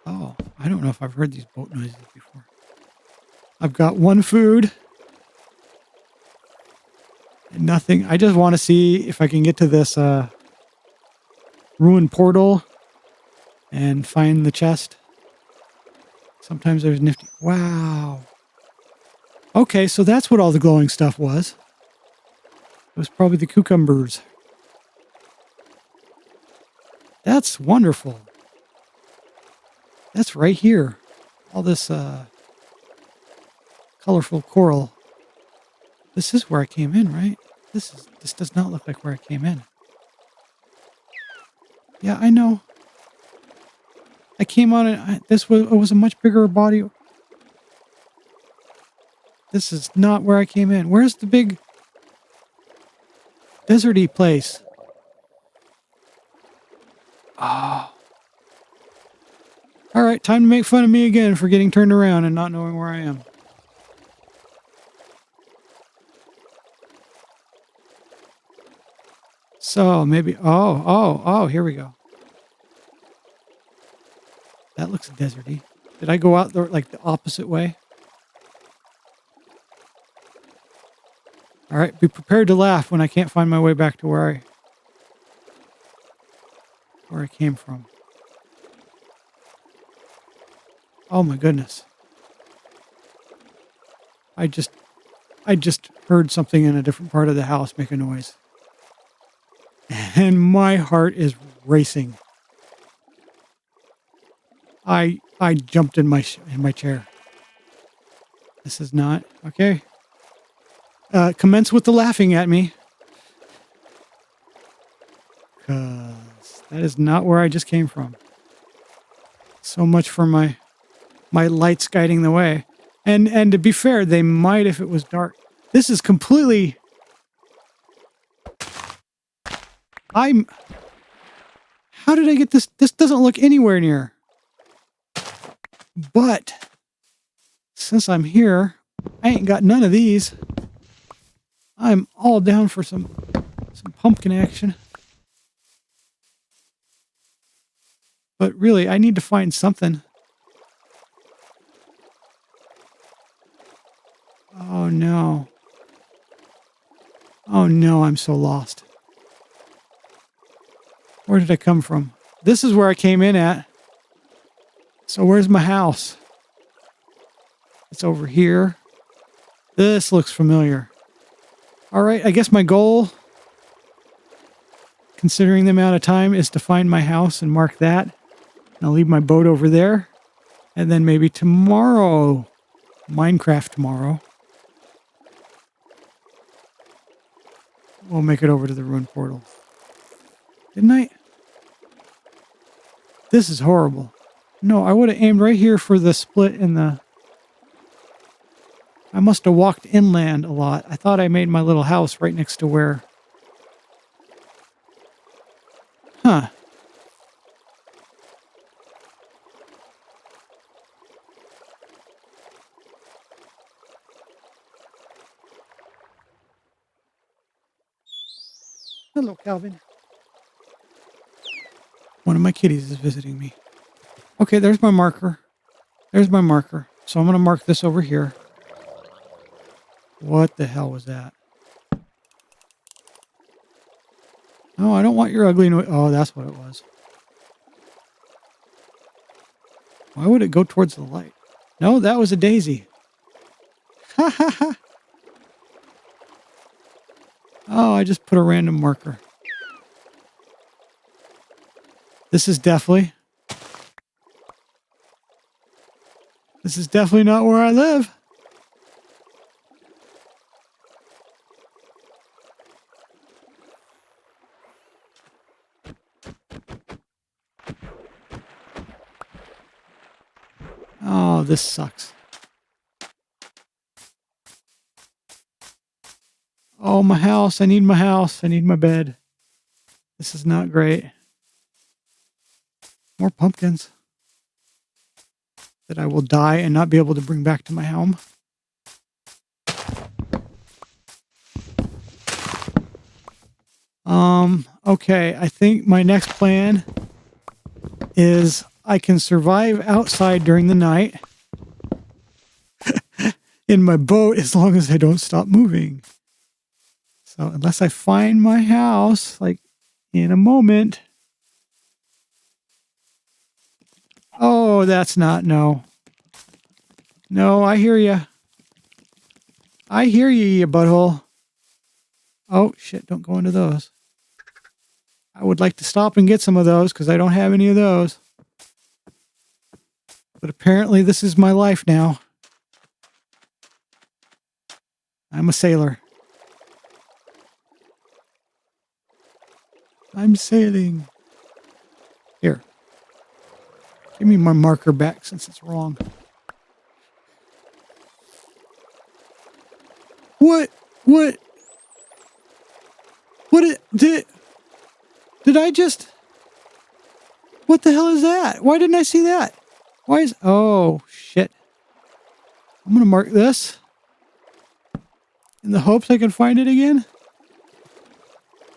Oh, I don't know if I've heard these boat noises before. I've got one food. And nothing. I just want to see if I can get to this ruined portal and find the chest. Sometimes there's nifty. Wow. Okay, so that's what all the glowing stuff was. It was probably the cucumbers. That's wonderful. That's right here. All this colorful coral. This is where I came in, right? This does not look like where I came in. Yeah, I know. I came on it. It was a much bigger body. This is not where I came in. Where's the big deserty place? Oh. All right, time to make fun of me again for getting turned around and not knowing where I am. So maybe, oh, here we go. That looks deserty. Did I go out there like the opposite way? All right, be prepared to laugh when I can't find my way back to where I came from. Oh my goodness. I just heard something in a different part of the house make a noise. And my heart is racing. I jumped in my chair. This is not okay. Commence with the laughing at me. 'Cause that is not where I just came from. So much for my lights guiding the way. And to be fair, they might if it was dark. This is completely... How did I get this? This doesn't look anywhere near. But since I'm here, I ain't got none of these. I'm all down for some pumpkin action. But really, I need to find something. Oh no. Oh no, I'm so lost. Where did I come from? This is where I came in at. So where's my house? It's over here. This looks familiar. All right, I guess my goal, considering the amount of time, is to find my house and mark that. And I'll leave my boat over there. And then maybe tomorrow, Minecraft tomorrow, we'll make it over to the ruined portal. Didn't I? This is horrible. No, I would have aimed right here for the split in the... I must have walked inland a lot. I thought I made my little house right next to where... Huh. Hello, Calvin. One of my kitties is visiting me. Okay, there's my marker. There's my marker. So I'm going to mark this over here. What the hell was that? No, I don't want your ugly noise. Oh, that's what it was. Why would it go towards the light? No, that was a daisy. Ha ha ha. Oh, I just put a random marker. This is definitely not where I live. Oh, this sucks. Oh, my house. I need my house. I need my bed. This is not great. More pumpkins that I will die and not be able to bring back to my home. Okay, I think my next plan is I can survive outside during the night in my boat as long as I don't stop moving. So unless I find my house, like in a moment. Oh, that's not, no. No, I hear you. I hear you, you butthole. Oh, shit, don't go into those. I would like to stop and get some of those because I don't have any of those. But apparently this is my life now. I'm a sailor. I'm sailing. Here. Give me my marker back since it's wrong. What did I just, what the hell is that? Why didn't I see that? Why is, oh shit. I'm going to mark this in the hopes I can find it again.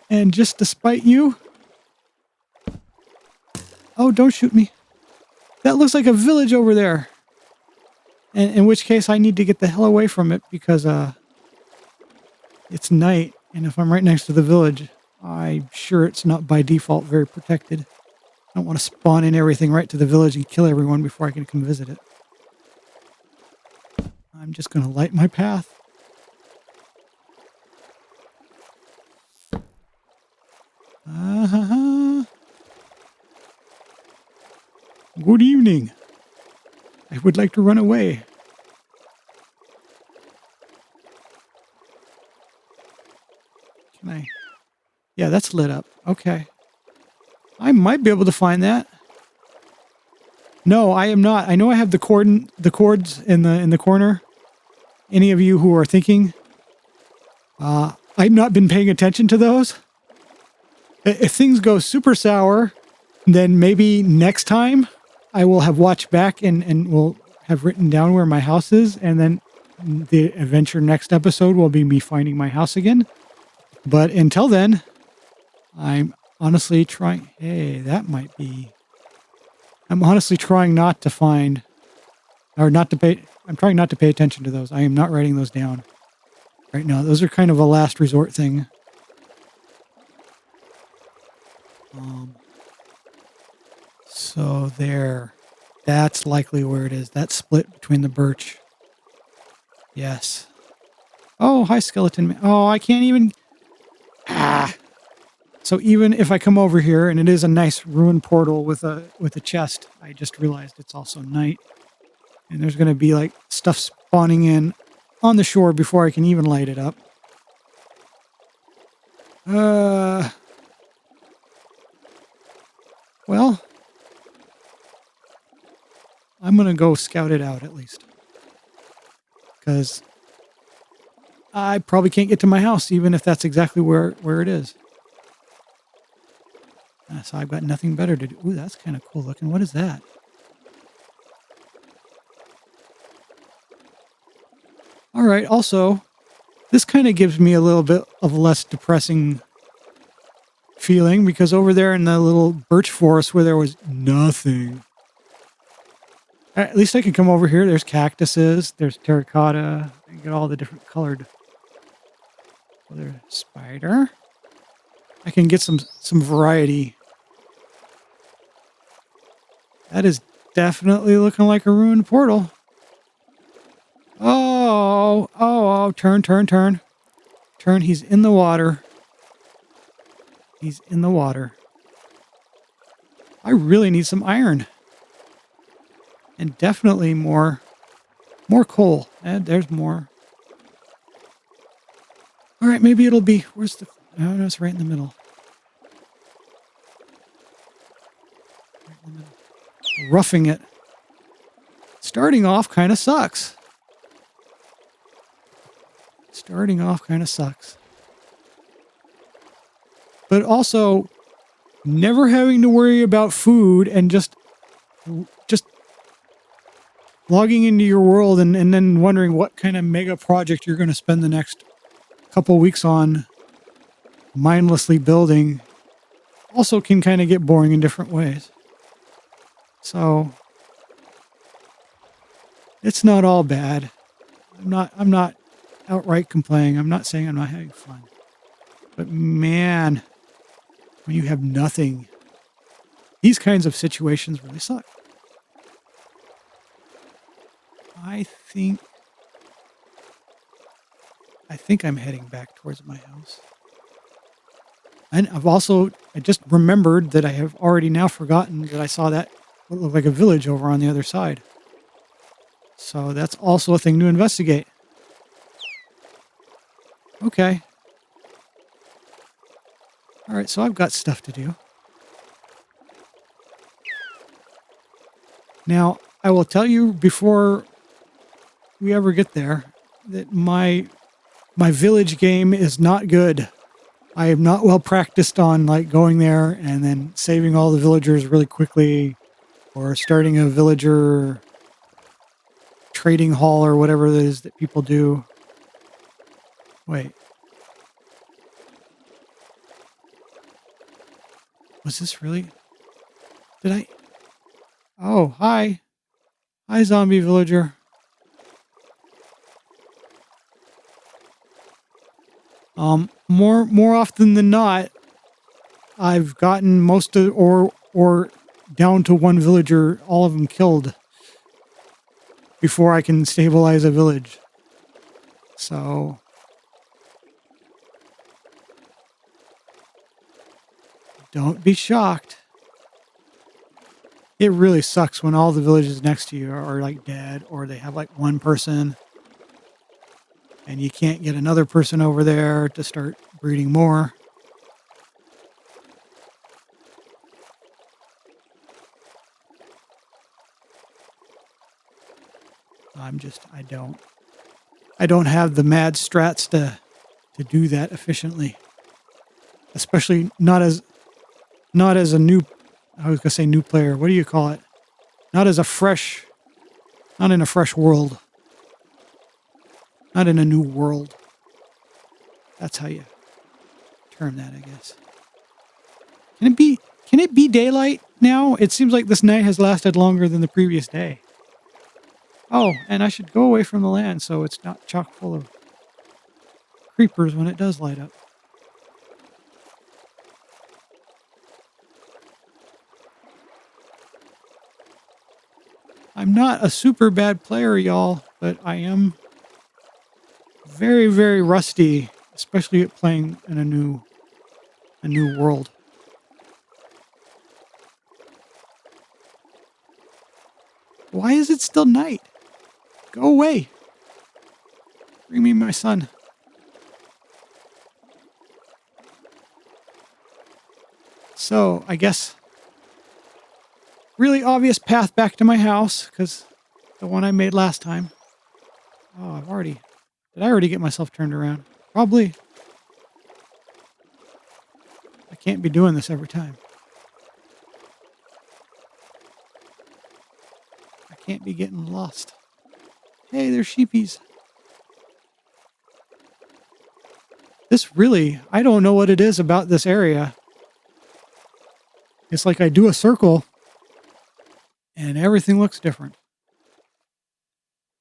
And just to spite you. Oh, don't shoot me. That looks like a village over there. And in which case I need to get the hell away from it because it's night. And if I'm right next to the village, I'm sure it's not by default very protected. I don't want to spawn in everything right to the village and kill everyone before I can come visit it. I'm just going to light my path. Good evening. I would like to run away. Can I? Yeah, that's lit up. Okay. I might be able to find that. No, I am not. I know I have the cords in the corner. Any of you who are thinking, I've not been paying attention to those. If things go super sour, then maybe next time I will have watched back and will have written down where my house is, and then the adventure next episode will be me finding my house again. But until then, I'm honestly trying. Hey, that might be. I'm honestly trying not to find, or not to pay. I'm trying not to pay attention to those. I am not writing those down right now. Those are kind of a last resort thing. So there. That's likely where it is. That split between the birch. Yes. Oh, hi, skeleton man. Oh, I can't even. So even if I come over here and it is a nice ruined portal with a chest, I just realized it's also night. And there's going to be like stuff spawning in on the shore before I can even light it up. Well, I'm going to go scout it out at least. Because I probably can't get to my house, even if that's exactly where it is. So I've got nothing better to do. Ooh, that's kind of cool looking. What is that? All right. Also, this kind of gives me a little bit of a less depressing feeling because over there in the little birch forest where there was nothing. At least I can come over here. There's cactuses. There's terracotta. I can get all the different colored. Oh, there's a spider. I can get some variety. That is definitely looking like a ruined portal. Oh, turn. Turn, he's in the water. He's in the water. I really need some iron. And definitely more coal. And there's more. All right, maybe it'll be, where's the, no, it's right in the middle. Right in the middle. Roughing it. Starting off kind of sucks. But also, never having to worry about food and just logging into your world and then wondering what kind of mega project you're going to spend the next couple weeks on mindlessly building also can kind of get boring in different ways. So it's not all bad. I'm not outright complaining. I'm not saying I'm not having fun. But man, when you have nothing, these kinds of situations really suck. I think I'm heading back towards my house. And I just remembered that I have already now forgotten that I saw that what looked like a village over on the other side. So that's also a thing to investigate. Okay. All right, so I've got stuff to do. Now, I will tell you before we ever get there that my village game is not good. I am not well practiced on like going there and then saving all the villagers really quickly or starting a villager trading hall or whatever it is that people do. Wait. Was this really? Did I? Oh, hi. Hi, zombie villager. More often than not, I've gotten most of or down to one villager, all of them killed before I can stabilize a village. So don't be shocked. It really sucks when all the villages next to you are like dead or they have like one person and you can't get another person over there to start breeding more. I don't have the mad strats to do that efficiently. Especially not as a new, I was going to say new player. What do you call it? Not in a fresh world. Not in a new world. That's how you term that, I guess. Can it be daylight now? It seems like this night has lasted longer than the previous day. Oh, and I should go away from the land so it's not chock full of creepers when it does light up. I'm not a super bad player, y'all, but I am very, very rusty, especially at playing in a new world. Why is it still night? Go away. Bring me my son. So, I guess really obvious path back to my house, because the one I made last time. Oh, did I already get myself turned around? Probably. I can't be doing this every time. I can't be getting lost. Hey, there's sheepies. I don't know what it is about this area, It's like I do a circle and everything looks different.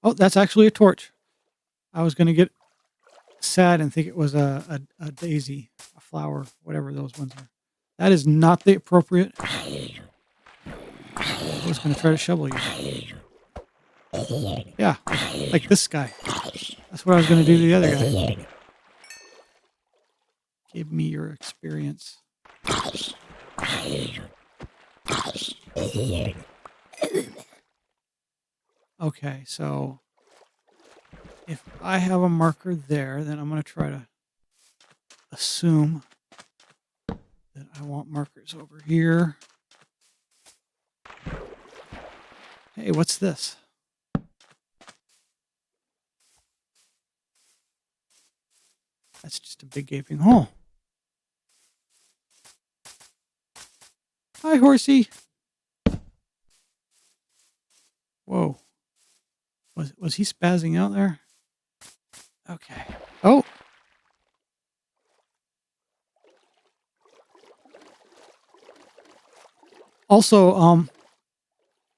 Oh, that's actually a torch. I was going to get sad and think it was a daisy, a flower, whatever those ones are. That is not the appropriate. I was going to try to shovel you. Yeah, like this guy. That's what I was going to do to the other guy. Give me your experience. Okay, so if I have a marker there, then I'm going to try to assume that I want markers over here. Hey, what's this? That's just a big gaping hole. Hi, horsey. Whoa. Was he spazzing out there? Okay. Oh. Also,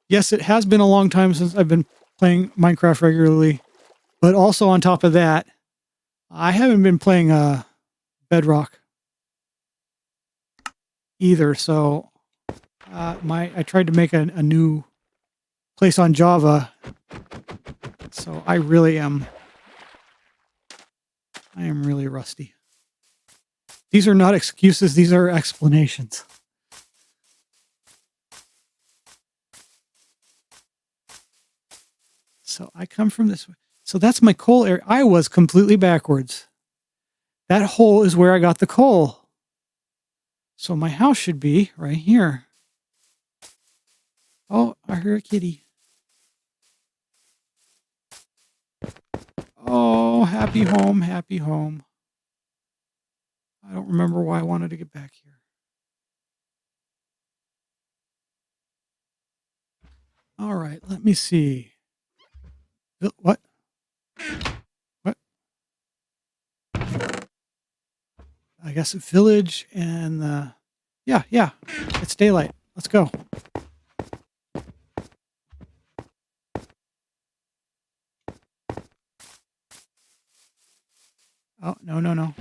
yes, it has been a long time since I've been playing Minecraft regularly, but also on top of that, I haven't been playing Bedrock either. So I tried to make a new place on Java. So I am really rusty. These are not excuses, these are explanations. So I come from this way. So that's my coal area. I was completely backwards. That hole is where I got the coal. So my house should be right here. Oh, I hear a kitty. Oh, happy home, happy home. I don't remember why I wanted to get back here. All right, let me see. What? What? I guess a village and yeah, it's daylight. Let's go. Oh, no.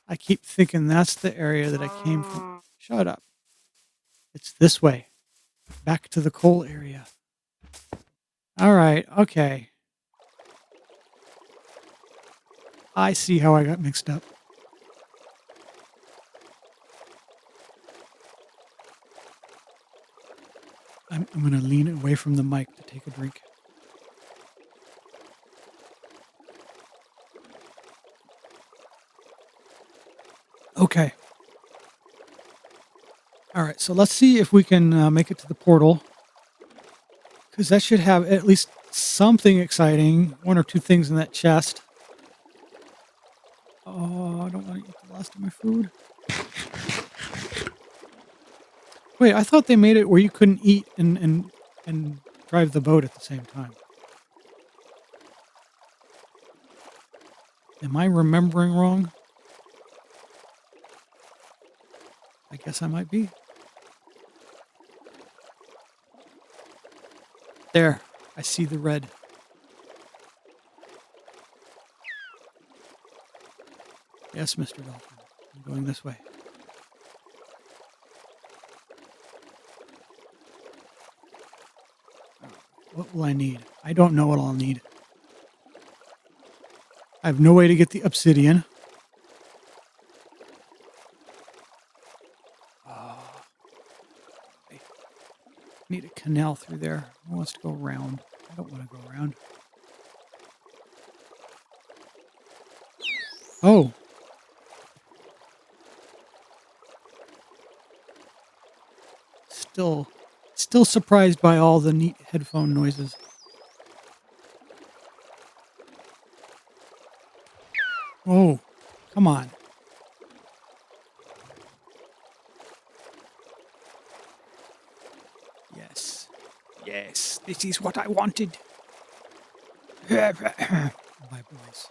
I keep thinking that's the area that I came from. Shut up. It's this way. Back to the coal area. All right, okay. I see how I got mixed up. I'm going to lean away from the mic to take a drink. Okay. All right, so let's see if we can make it to the portal. Because that should have at least something exciting. One or two things in that chest. Oh, I don't want to eat the last of my food. Wait, I thought they made it where you couldn't eat and drive the boat at the same time. Am I remembering wrong? I guess I might be. There, I see the red. Yes, Mr. Dolphin. I'm going this way. What will I need? I don't know what I'll need. I have no way to get the obsidian. Oh, I need a canal through there. Who wants to go around? I don't want to go around. Oh. Still surprised by all the neat headphone noises. Oh, come on. Yes, this is what I wanted. My voice.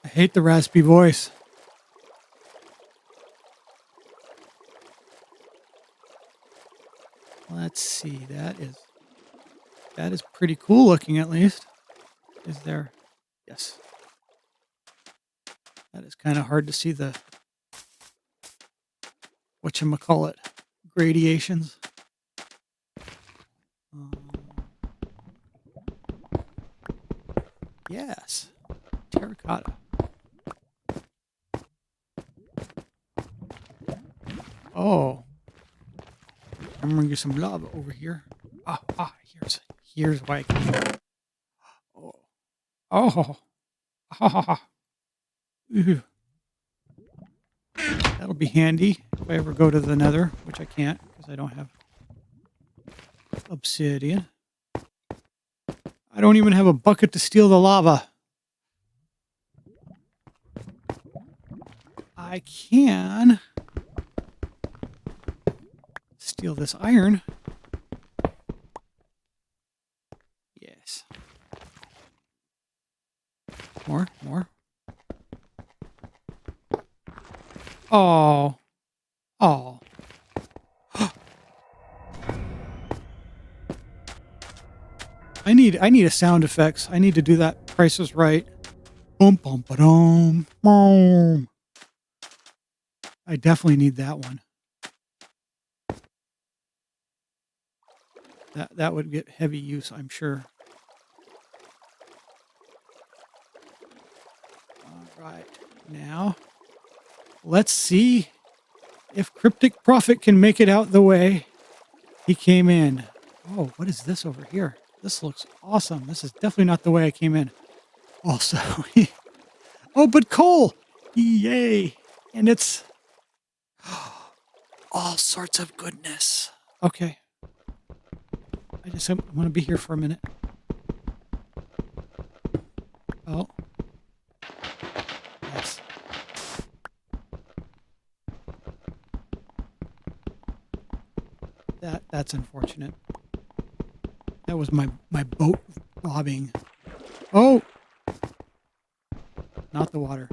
I hate the raspy voice. Let's see. That is pretty cool looking, at least. Is there? Yes. That is kind of hard to see the whatchamacallit gradations. Um, yes. Terracotta. Oh. I'm gonna get some lava over here. Here's why I can. Oh. Oh. Ooh. That'll be handy if I ever go to the Nether, which I can't because I don't have obsidian. I don't even have a bucket to steal the lava. I can steal this iron. Yes. More. Oh. Oh. I need a sound effects. I need to do that. Price is Right. Boom, boom, ba-dum, boom. I definitely need that one. That would get heavy use, I'm sure. All right. Now, let's see if Cryptic Prophet can make it out the way he came in. Oh, what is this over here? This looks awesome. This is definitely not the way I came in. Also, oh, but coal! Yay! And it's all sorts of goodness. Okay. I want to be here for a minute. Oh. Yes. That's unfortunate. That was my boat bobbing. Oh! Not the water.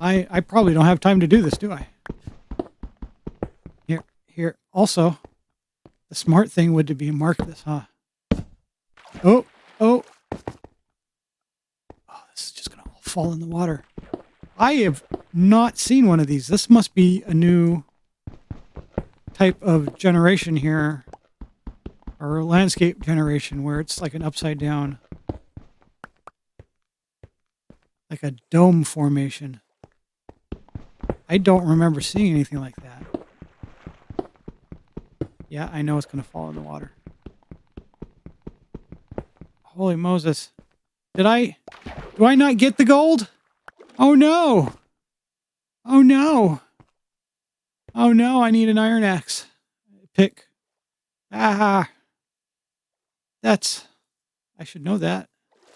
I probably don't have time to do this, do I? Here. Also, the smart thing would be mark this, huh? Oh! Oh, this is just going to all fall in the water. I have not seen one of these. This must be a new type of generation here. Or landscape generation where it's like an upside down. Like a dome formation. I don't remember seeing anything like that. Yeah, I know it's going to fall in the water. Holy Moses. Do I not get the gold? Oh no! Oh no! Oh no, I need an iron axe. Pick. Ah! I should know that.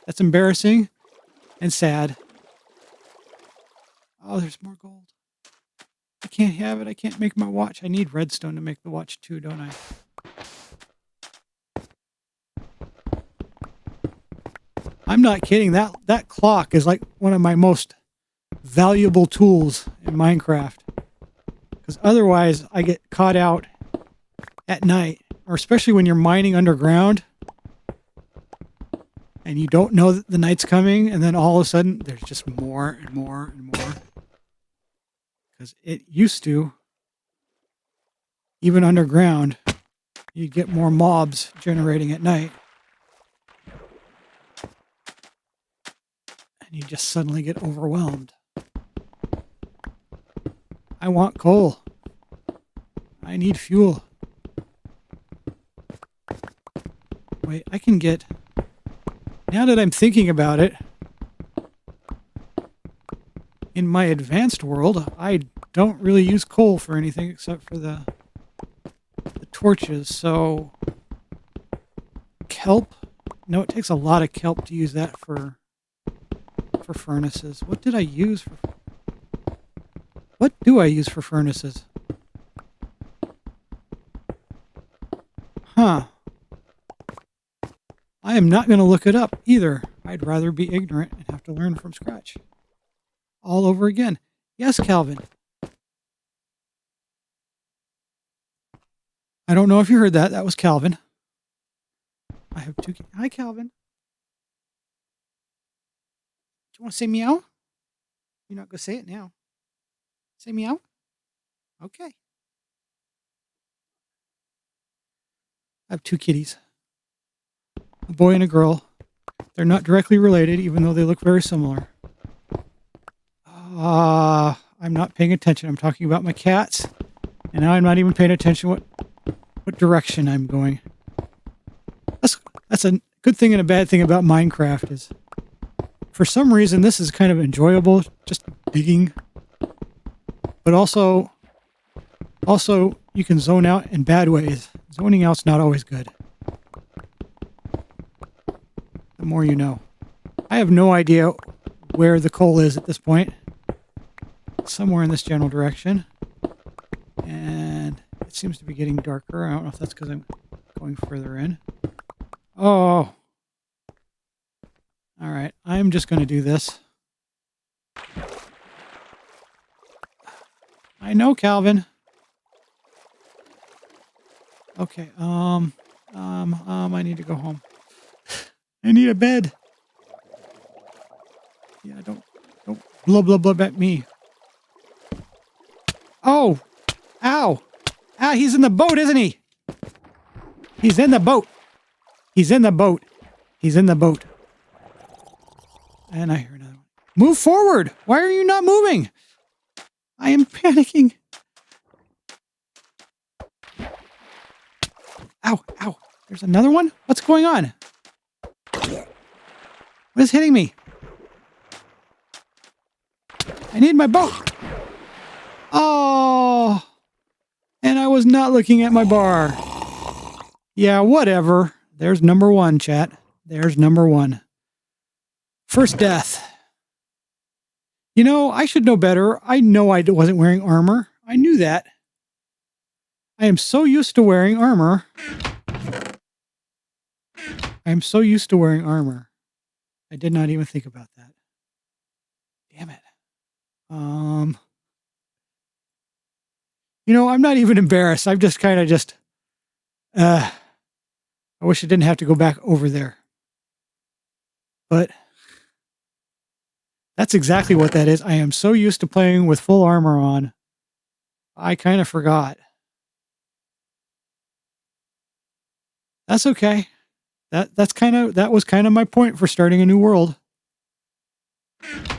That's embarrassing and sad. Oh, there's more gold. I can't have it. I can't make my watch. I need redstone to make the watch too, don't I? I'm not kidding. That clock is like one of my most valuable tools in Minecraft. Because otherwise, I get caught out at night, or especially when you're mining underground and you don't know that the night's coming, and then all of a sudden, there's just more and more and more. Because it used to, even underground, you'd get more mobs generating at night. And you just suddenly get overwhelmed. I want coal. I need fuel. Wait, I can get... Now that I'm thinking about it, in my advanced world, I don't really use coal for anything except for the torches, so... Kelp? No, it takes a lot of kelp to use that for furnaces. What did I use for... What do I use for furnaces? Huh. I am not going to look it up either. I'd rather be ignorant and have to learn from scratch. All over again. Yes, Calvin. I don't know if you heard that. That was Calvin. I have two. Hi, Calvin. Do you want to say meow? You're not going to say it now. Say meow? Okay. I have two kitties, a boy and a girl. They're not directly related, even though they look very similar. I'm not paying attention. I'm talking about my cats, and now I'm not even paying attention what direction I'm going. That's a good thing and a bad thing about Minecraft is, for some reason, this is kind of enjoyable, just digging. But also you can zone out in bad ways. Zoning out's not always good. The more you know. I have no idea where the coal is at this point. Somewhere in this general direction. And it seems to be getting darker. I don't know if that's because I'm going further in. Oh. Alright, I'm just going to do this. I know, Calvin. Okay, I need to go home. I need a bed. Yeah, don't blub blub blub at me. Oh! Ow! Ah, he's in the boat, isn't he? He's in the boat. He's in the boat. He's in the boat. And I hear another one. Move forward! Why are you not moving? I am panicking. Ow, ow. There's another one? What's going on? What is hitting me? I need my boat. Oh. And I was not looking at my bar. Yeah, whatever. There's number one, chat. There's number one. First death. You know, I should know better. I know I wasn't wearing armor. I knew that. I am so used to wearing armor. I am so used to wearing armor. I did not even think about that. Damn it. You know, I'm not even embarrassed. I'm just kind of I wish I didn't have to go back over there. But that's exactly what that is. I am so used to playing with full armor on. I kind of forgot. That's okay. That was kind of my point for starting a new world.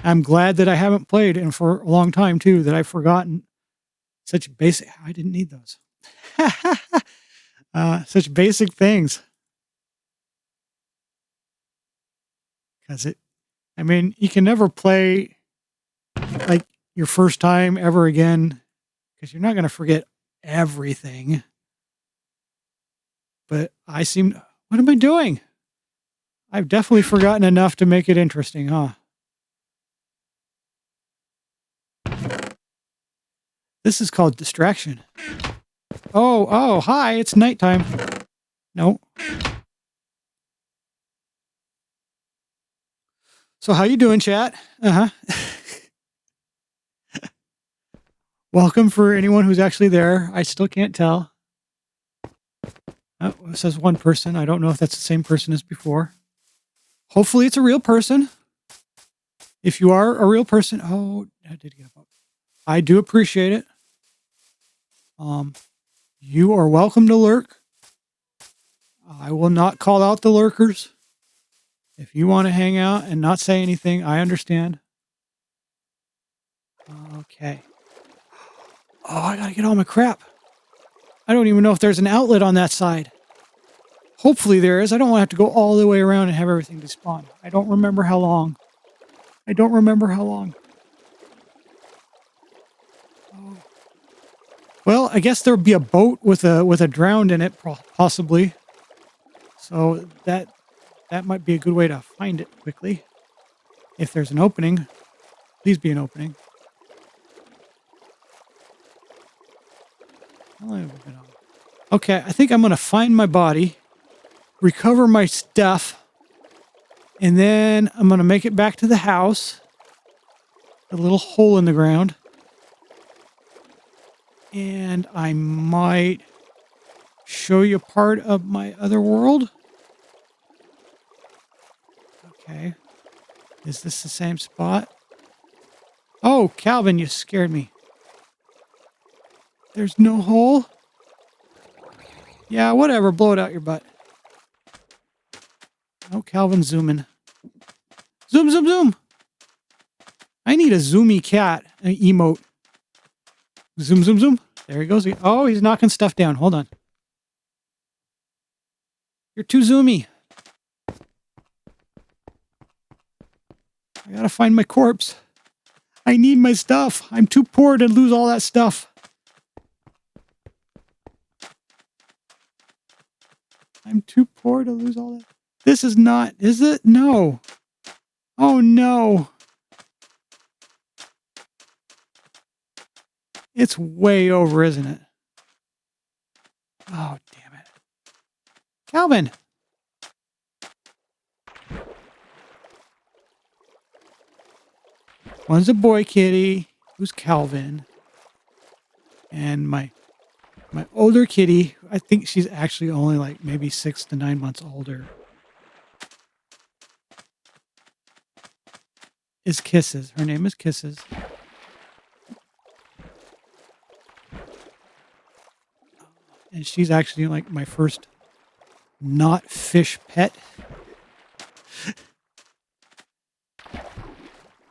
I'm glad that I haven't played in for a long time too, that I've forgotten such basic. I didn't need those. Such basic things. Because you can never play like your first time ever again, because you're not going to forget everything. But what am I doing? I've definitely forgotten enough to make it interesting, huh? This is called distraction. Oh, hi, it's nighttime. No. So how you doing, chat? Uh-huh. Welcome for anyone who's actually there. I still can't tell. Oh, it says one person. I don't know if that's the same person as before. Hopefully it's a real person. If you are a real person, I did get up. I do appreciate it. You are welcome to lurk. I will not call out the lurkers. If you want to hang out and not say anything, I understand. Okay. Oh, I gotta get all my crap. I don't even know if there's an outlet on that side. Hopefully there is. I don't want to have to go all the way around and have everything despawn. I don't remember how long. Oh. Well, I guess there'll be a boat with a drowned in it, possibly. So that might be a good way to find it quickly. If there's an opening, please be an opening. How long have we been on? Okay, I think I'm going to find my body, recover my stuff, and then I'm going to make it back to the house. A little hole in the ground. And I might show you part of my other world. Okay. Is this the same spot? Oh, Calvin, you scared me. There's no hole? Yeah, whatever. Blow it out your butt. Oh, Calvin's zooming. Zoom, zoom, zoom. I need a zoomy cat. An emote. Zoom, zoom, zoom. There he goes. Oh, he's knocking stuff down. Hold on. You're too zoomy. I gotta find my corpse. I need my stuff. I'm too poor to lose all that stuff. I'm too poor to lose all that. This is not, is it? No. Oh no. It's way over, isn't it? Oh, damn it. Calvin. One's a boy kitty, who's Calvin. And my older kitty, I think she's actually only like maybe 6 to 9 months older, is Kisses. Her name is Kisses. And she's actually like my first not fish pet.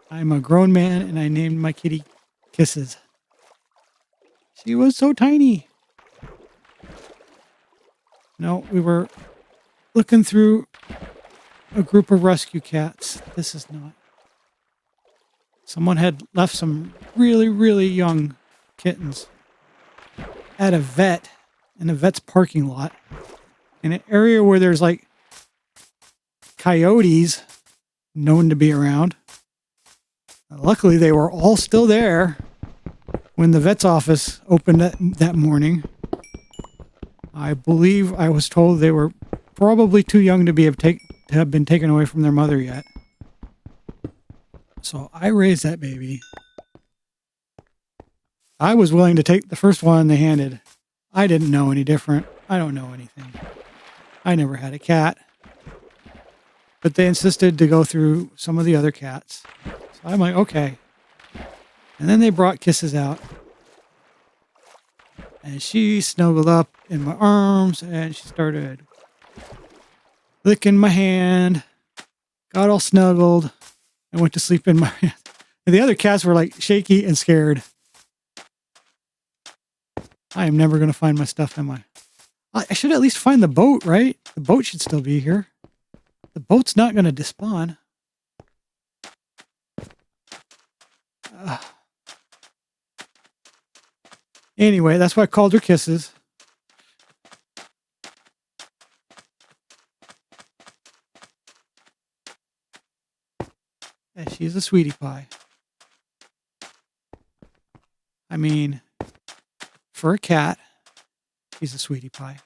I'm a grown man and I named my kitty Kisses. She was so tiny. No, we were looking through a group of rescue cats. This is not. Someone had left some really, really young kittens at a vet, in a vet's parking lot, in an area where there's like coyotes known to be around. Luckily, they were all still there when the vet's office opened that morning. I believe I was told they were probably too young to have been taken away from their mother yet. So I raised that baby. I was willing to take the first one they handed. I didn't know any different. I don't know anything. I never had a cat. But they insisted to go through some of the other cats. So I'm like, okay. And then they brought Kisses out. And she snuggled up in my arms and she started licking my hand. Got all snuggled and went to sleep in my hand. And the other cats were like shaky and scared. I am never going to find my stuff, am I? I should at least find the boat, right? The boat should still be here. The boat's not going to despawn. Anyway, that's why I called her Kisses. And she's a sweetie pie. I mean, for a cat, she's a sweetie pie.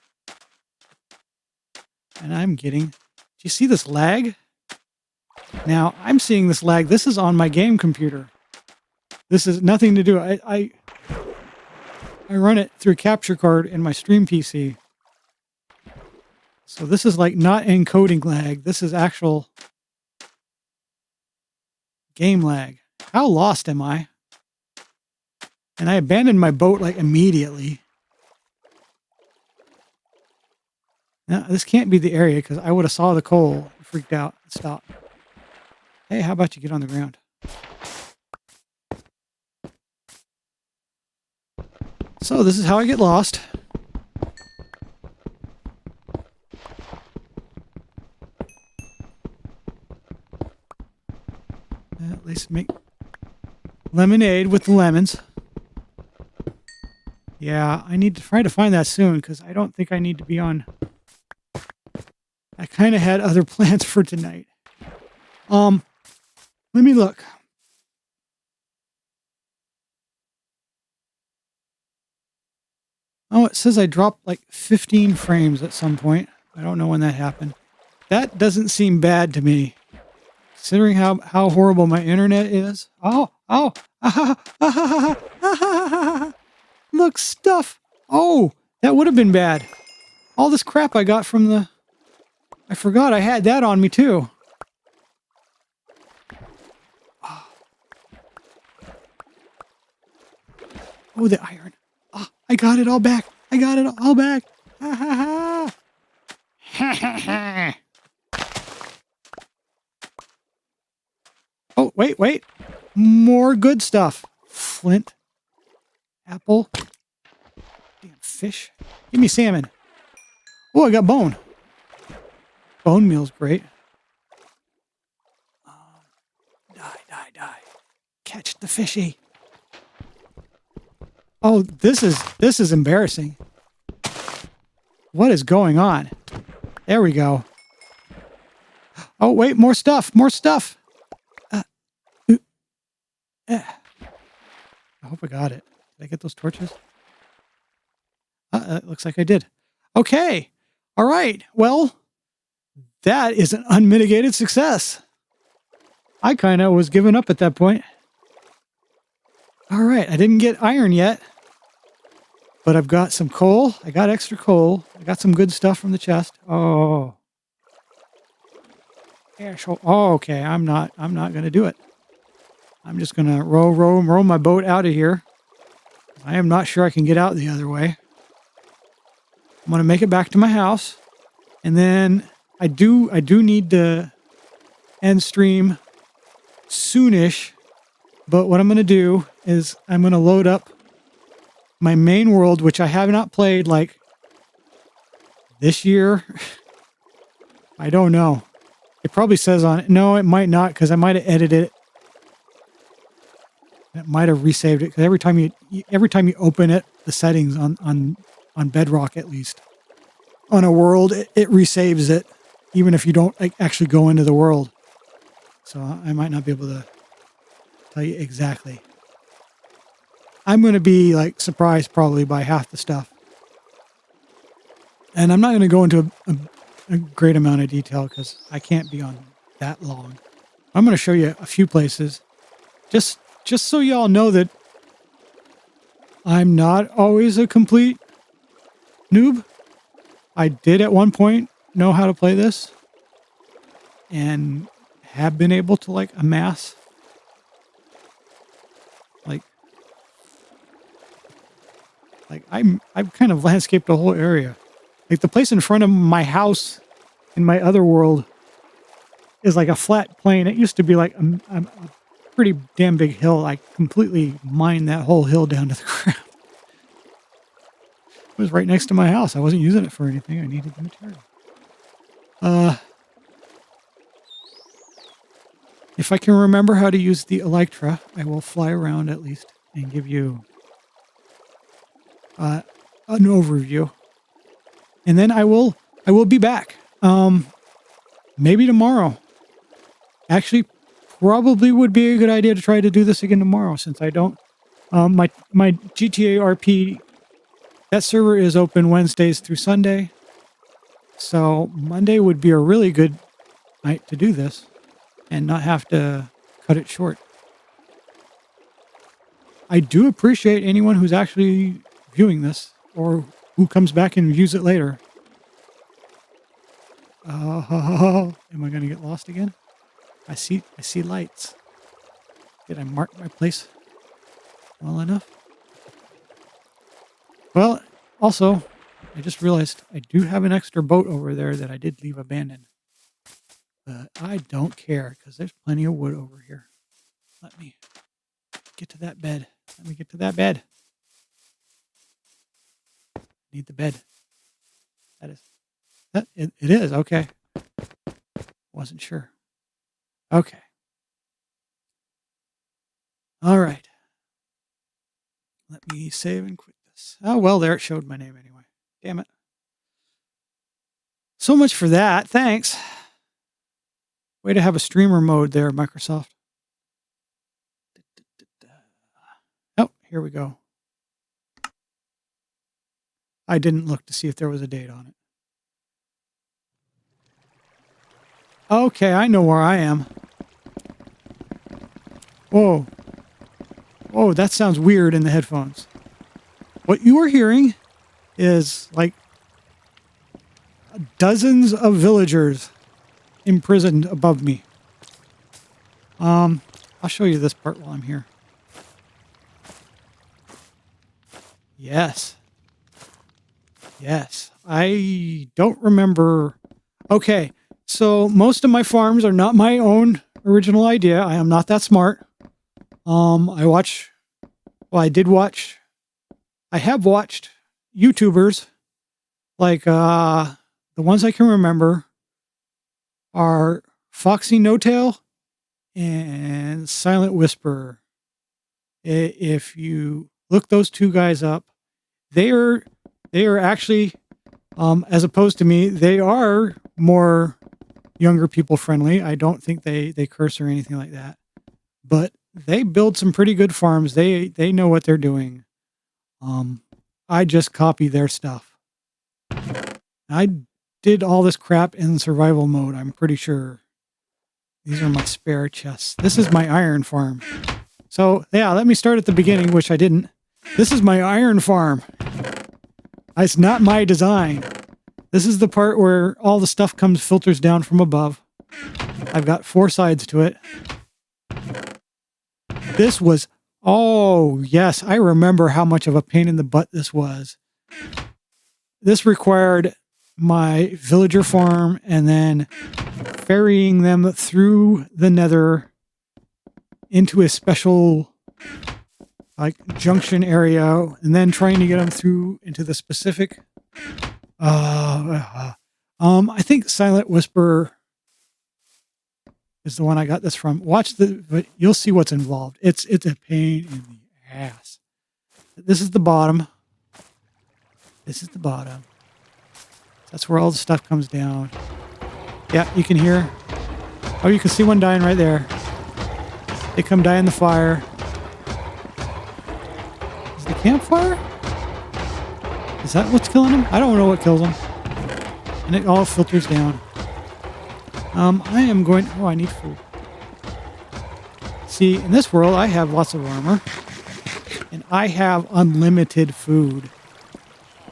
And I'm getting... Do you see this lag? Now, I'm seeing this lag. This is on my game computer. This is nothing to do. I run it through a capture card in my stream PC. So this is like not encoding lag. This is actual game lag. How lost am I? And I abandoned my boat like immediately. Now, this can't be the area because I would have saw the coal, freaked out, and stopped. Hey, how about you get on the ground? So this is how I get lost. At least make lemonade with the lemons. Yeah, I need to try to find that soon because I don't think I need to be on. I kind of had other plans for tonight. Let me look. Oh, it says I dropped like 15 frames at some point. I don't know when that happened. That doesn't seem bad to me, considering how horrible my internet is. Oh, look, stuff. Oh, that would have been bad. All this crap I got from the... I forgot I had that on me too. Oh, the iron. Oh, I got it all back. I got it all back. Ha ha ha. Ha ha ha. Oh, wait. More good stuff. Flint. Apple. Damn fish. Give me salmon. Oh, I got bone. Bone meal's great. Die. Catch the fishy. Oh, this is embarrassing. What is going on? There we go. Oh, wait, more stuff. I hope I got it. Did I get those torches? It looks like I did. Okay. All right. Well, that is an unmitigated success. I kind of was giving up at that point. All right. I didn't get iron yet, but I've got some coal. I got extra coal. I got some good stuff from the chest. Oh. Yeah, sure. Oh, okay. I'm not going to do it. I'm just going to row my boat out of here. I am not sure I can get out the other way. I'm going to make it back to my house. And then I do need to end stream soonish. But what I'm going to do is I'm going to load up my main world, which I have not played like this year. I don't know. It probably says on it. No, it might not, because I might have edited it. It might have resaved it, because every time you open it, the settings on Bedrock, at least on a world, it resaves it, even if you don't actually go into the world. So I might not be able to tell you exactly. I'm going to be surprised probably by half the stuff, and I'm not going to go into a great amount of detail because I can't be on that long. I'm going to show you a few places, just so y'all know that I'm not always a complete noob. I did at one point know how to play this and have been able to amass I've kind of landscaped the whole area. The place in front of my house in my other world is a flat plain. It used to be a pretty damn big hill. I completely mined that whole hill down to the ground. It was right next to my house. I wasn't using it for anything. I needed the material. If I can remember how to use the Electra, I will fly around at least and give you an overview. And then I will be back. Maybe tomorrow. Actually, probably would be a good idea to try to do this again tomorrow, since I don't. My GTA RP, that server is open Wednesdays through Sunday. So Monday would be a really good night to do this and not have to cut it short. I do appreciate anyone who's actually viewing this or who comes back and views it later. Am I going to get lost again? I see lights. Did I mark my place well enough? Well, also, I just realized I do have an extra boat over there that I did leave abandoned. But I don't care, because there's plenty of wood over here. Let me get to that bed. Need the bed. It is, okay. Wasn't sure. Okay. All right. Let me save and quit this. Oh, well, there it showed my name anyway. Damn it. So much for that. Thanks. Way to have a streamer mode there, Microsoft. Oh, here we go. I didn't look to see if there was a date on it. Okay, I know where I am. Whoa. Whoa, that sounds weird in the headphones. What you are hearing is dozens of villagers imprisoned above me. I'll show you this part while I'm here. Yes. Yes. I don't remember. Okay. So most of my farms are not my own original idea. I am not that smart. I have watched YouTubers like, the ones I can remember are Foxy No Tail and Silent Whisper. If you look those two guys up, they are actually, as opposed to me, they are more younger people friendly. I don't think they curse or anything like that, but they build some pretty good farms. They know what they're doing. I just copy their stuff. I did all this crap in survival mode, I'm pretty sure. These are my spare chests. This is my iron farm. So, yeah, let me start at the beginning, which I didn't. This is my iron farm. It's not my design. This is the part where all the stuff filters down from above. I've got 4 sides to it. This was, oh, yes, I remember how much of a pain in the butt this was. This required my villager farm and then ferrying them through the nether into a special junction area and then trying to get them through into the specific I think Silent Whisper is the one I got this from. But you'll see what's involved. It's a pain in the ass. This is the bottom. This is the bottom. That's where all the stuff comes down. Yeah, you can hear. Oh, you can see one dying right there. They come die in the fire. Is the campfire? Is that what's killing them? I don't know what kills them. And it all filters down. I am going... Oh, I need food. See, in this world, I have lots of armor. And I have unlimited food.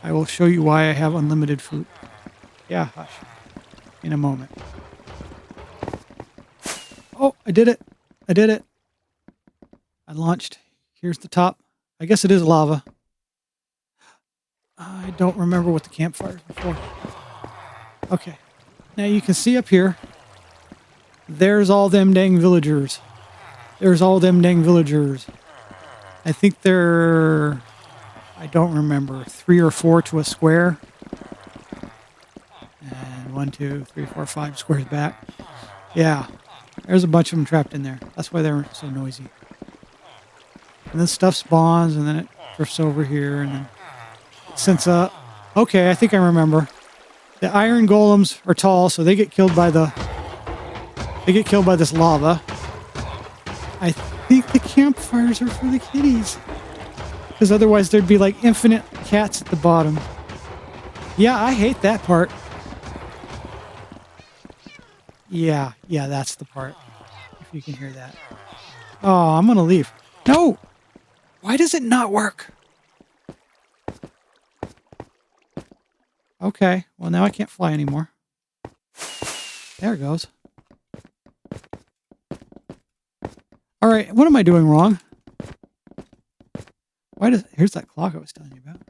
I will show you why I have unlimited food. Yeah, hush. In a moment. Oh, I did it. I did it. I launched. Here's the top. I guess it is lava. I don't remember what the campfire is before. Okay. Now you can see up here. There's all them dang villagers. There's all them dang villagers. I think they're... I don't remember. 3 or 4 to a square. And 1, 2, 3, 4, 5 squares back. Yeah. There's a bunch of them trapped in there. That's why they're so noisy. And then stuff spawns, and then it drifts over here, and then... Okay, I think I remember. The iron golems are tall, so they get killed by this lava. I think the campfires are for the kitties. Because otherwise there'd be like infinite cats at the bottom. Yeah, I hate that part. Yeah, that's the part. If you can hear that. Oh, I'm gonna leave. No! Why does it not work? Okay, well now I can't fly anymore. There it goes. Alright, what am I doing wrong? Here's that clock I was telling you about.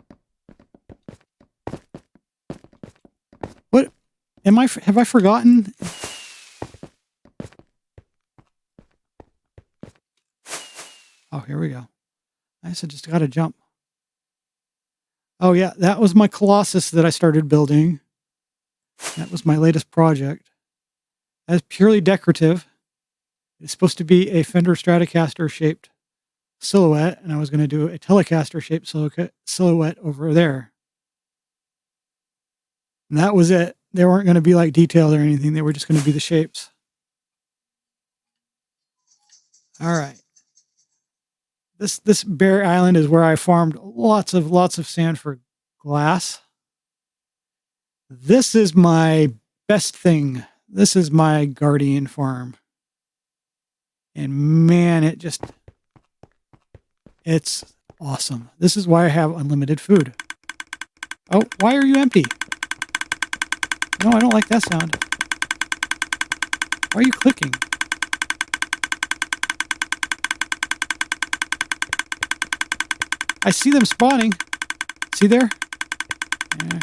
What? Have I forgotten? Oh, here we go. I just gotta jump. Oh yeah, that was my Colossus that I started building. That was my latest project. That's purely decorative. It's supposed to be a Fender Stratocaster shaped silhouette, and I was going to do a Telecaster shaped silhouette over there. And that was it. They weren't going to be like detailed or anything. They were just going to be the shapes. All right. This bare island is where I farmed lots of sand for glass. This is my best thing. This is my guardian farm. And man, it's awesome. This is why I have unlimited food. Oh, why are you empty? No, I don't like that sound. Why are you clicking? I see them spawning. See there? Yeah.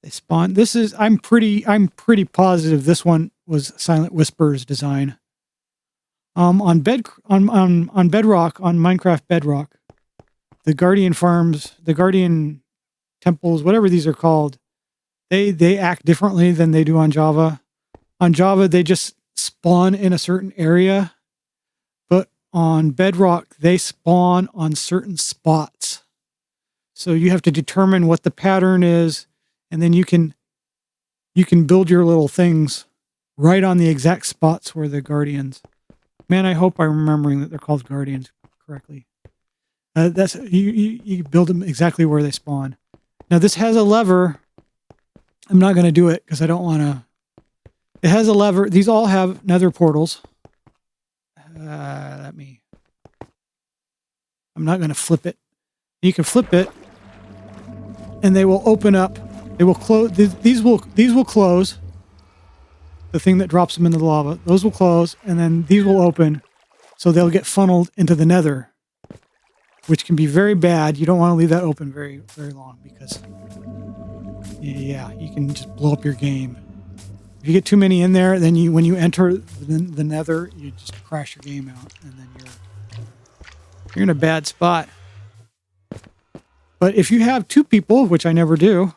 They spawn. This is I'm pretty positive this one was Silent Whisper's design. On Bedrock, on Minecraft Bedrock, the Guardian farms, the Guardian temples, whatever these are called, they act differently than they do on Java. On Java, they just spawn in a certain area, but on Bedrock, they spawn on certain spots. So you have to determine what the pattern is, and then you can build your little things right on the exact spots where the Guardians. Man, I hope I'm remembering that they're called Guardians correctly. That's you build them exactly where they spawn. Now this has a lever. I'm not going to do it because I don't want to. It has a lever. These all have nether portals. I'm not going to flip it. You can flip it, and they will open up. They will close. These will close. The thing that drops them into the lava. Those will close, and then these will open, so they'll get funneled into the nether, which can be very bad. You don't want to leave that open very, very long because, yeah, you can just blow up your game. If you get too many in there, then when you enter the nether, you just crash your game out, and then you're in a bad spot. But if you have two people, which I never do,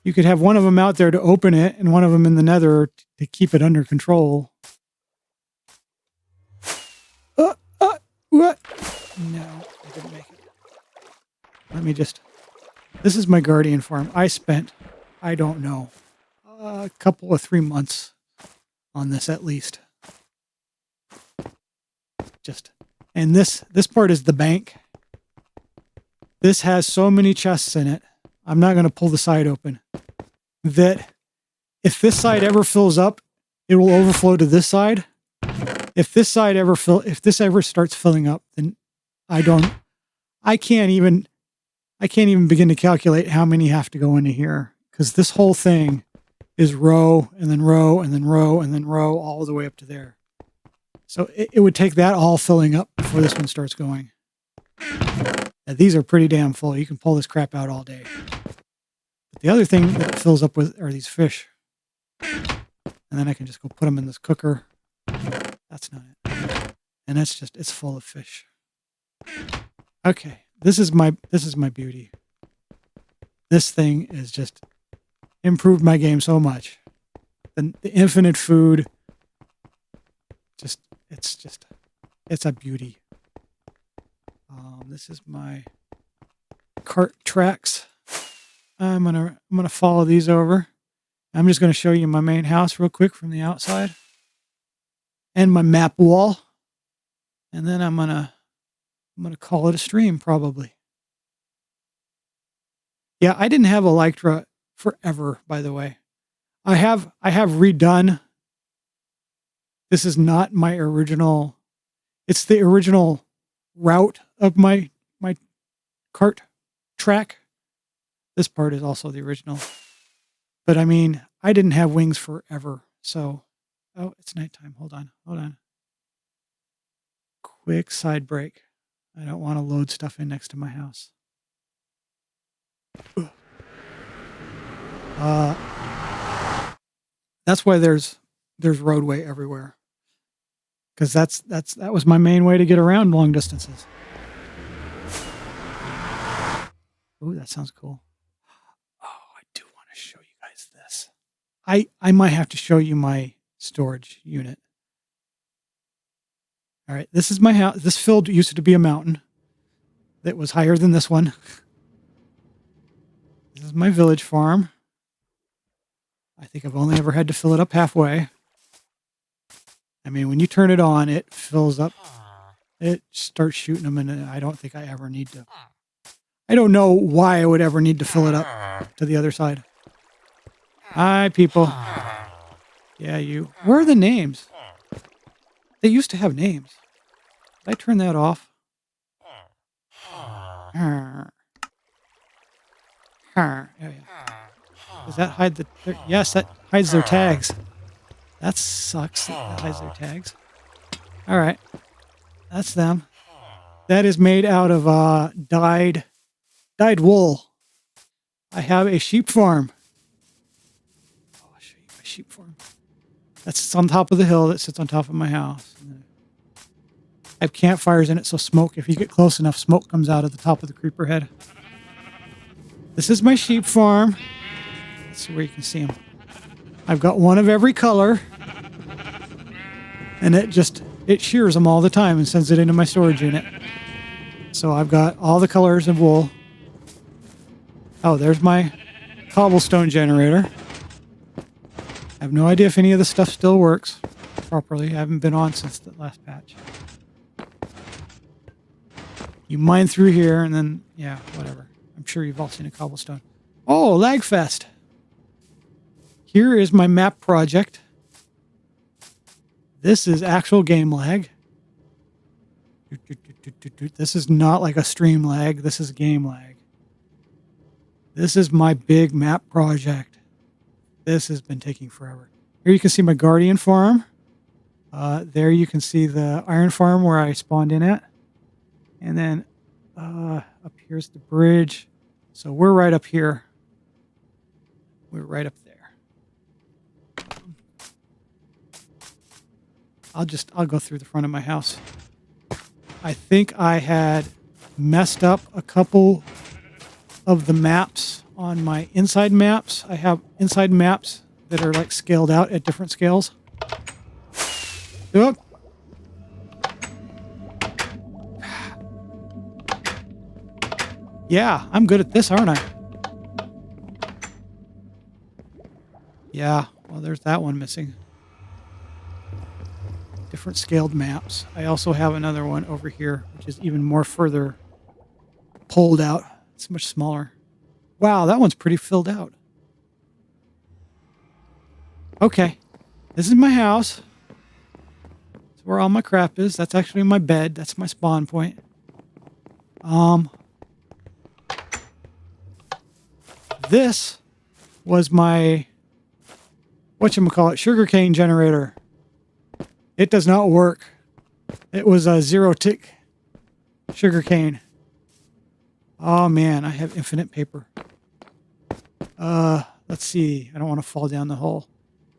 you could have one of them out there to open it and one of them in the nether to keep it under control. What? No, I didn't make it. Let me just... This is my Guardian farm. I spent, I don't know, a couple of 3 months on this at least. And this part is the bank. This has so many chests in it. I'm not going to pull the side open. That if this side ever fills up, it will overflow to this side. If this ever starts filling up, then I can't even begin to calculate how many have to go into here, because this whole thing is row and then row and then row and then row all the way up to there. So it would take that all filling up before this one starts going. Now, these are pretty damn full. You can pull this crap out all day. But the other thing that it fills up with are these fish. And then I can just go put them in this cooker. That's not it. And it's full of fish. Okay, this is my beauty. This thing is just improved my game so much. The infinite food, it's a beauty. This is my cart tracks. I'm gonna follow these over. I'm just gonna show you my main house real quick from the outside, and my map wall, and then I'm gonna call it a stream probably. Yeah, I didn't have Electra forever, by the way. I have redone. This is not my original. It's the original route of my cart track. This part is also the original. But I mean, I didn't have wings forever. So, oh, it's nighttime. Hold on. Quick side break. I don't want to load stuff in next to my house. That's why there's roadway everywhere. Because that was my main way to get around long distances. Oh, that sounds cool. Oh, I do want to show you guys this. I might have to show you my storage unit. All right, this is my house. This field used to be a mountain that was higher than this one. This is my village farm. I think I've only ever had to fill it up halfway. I mean, when you turn it on, it fills up. It starts shooting them, and I don't think I ever need to. I don't know why I would ever need to fill it up to the other side. Hi, people. Yeah, you. Where are the names? They used to have names. Did I turn that off? Oh, yeah. Does that hide yes, that hides their tags. That sucks. That hides their tags. All right. That's them. That is made out of dyed wool. I have a sheep farm. Oh, I'll show you my sheep farm. That's on top of the hill that sits on top of my house. I have campfires in it, so smoke, if you get close enough, smoke comes out of the top of the creeper head. This is my sheep farm. Let's see where you can see them. I've got one of every color. And it shears them all the time and sends it into my storage unit. So I've got all the colors of wool. Oh, there's my cobblestone generator. I have no idea if any of the stuff still works properly. I haven't been on since the last patch. You mine through here and then, yeah, whatever. I'm sure you've all seen a cobblestone. Oh, Lagfest. Here is my map project. This is actual game lag. This is not like a stream lag. This is game lag. This is my big map project. This has been taking forever. Here you can see my Guardian farm. There you can see the iron farm where I spawned in at. And then up here's the bridge. So we're right up here. We're right up there. I'll go through the front of my house. I think I had messed up a couple of the maps on my inside maps. I have inside maps that are like scaled out at different scales. Oop. Yeah, I'm good at this, aren't I? Yeah, well, there's that one missing. Different scaled maps. I also have another one over here, which is even more further pulled out. It's much smaller. Wow, that one's pretty filled out. Okay, this is my house. That's where all my crap is. That's actually my bed. That's my spawn point. This was my, whatchamacallit, sugarcane generator. It does not work. It was a zero-tick sugarcane. Oh man, I have infinite paper. Let's see. I don't want to fall down the hole.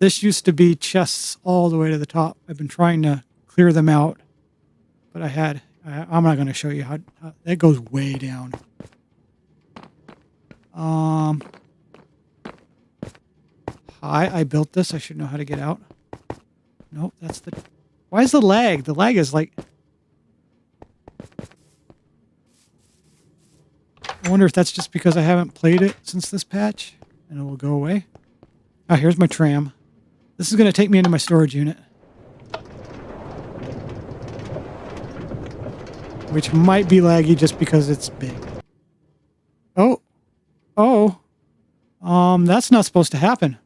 This used to be chests all the way to the top. I've been trying to clear them out, but I'm not going to show you how that goes way down. Hi, I built this. I should know how to get out. Nope, that's the... Why is the lag? The lag is like... I wonder if that's just because I haven't played it since this patch, and it will go away. Ah, here's my tram. This is going to take me into my storage unit. Which might be laggy just because it's big. Oh. Oh. That's not supposed to happen.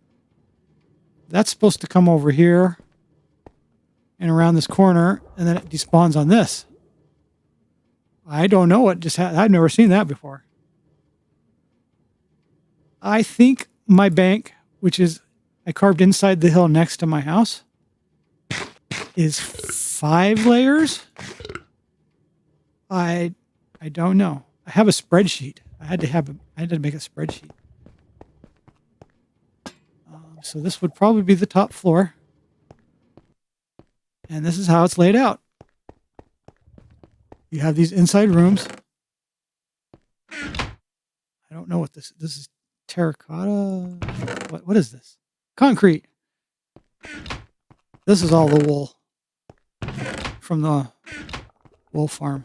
That's supposed to come over here and around this corner, and then it despawns on this. I don't know what just happened. I've never seen that before. I think my bank, which is I carved inside the hill next to my house, is 5 layers. I don't know. I have a spreadsheet. I had to make a spreadsheet. So this would probably be the top floor. And this is how it's laid out. You have these inside rooms. I don't know what this is. Terracotta? What is this? Concrete. This is all the wool from the wool farm.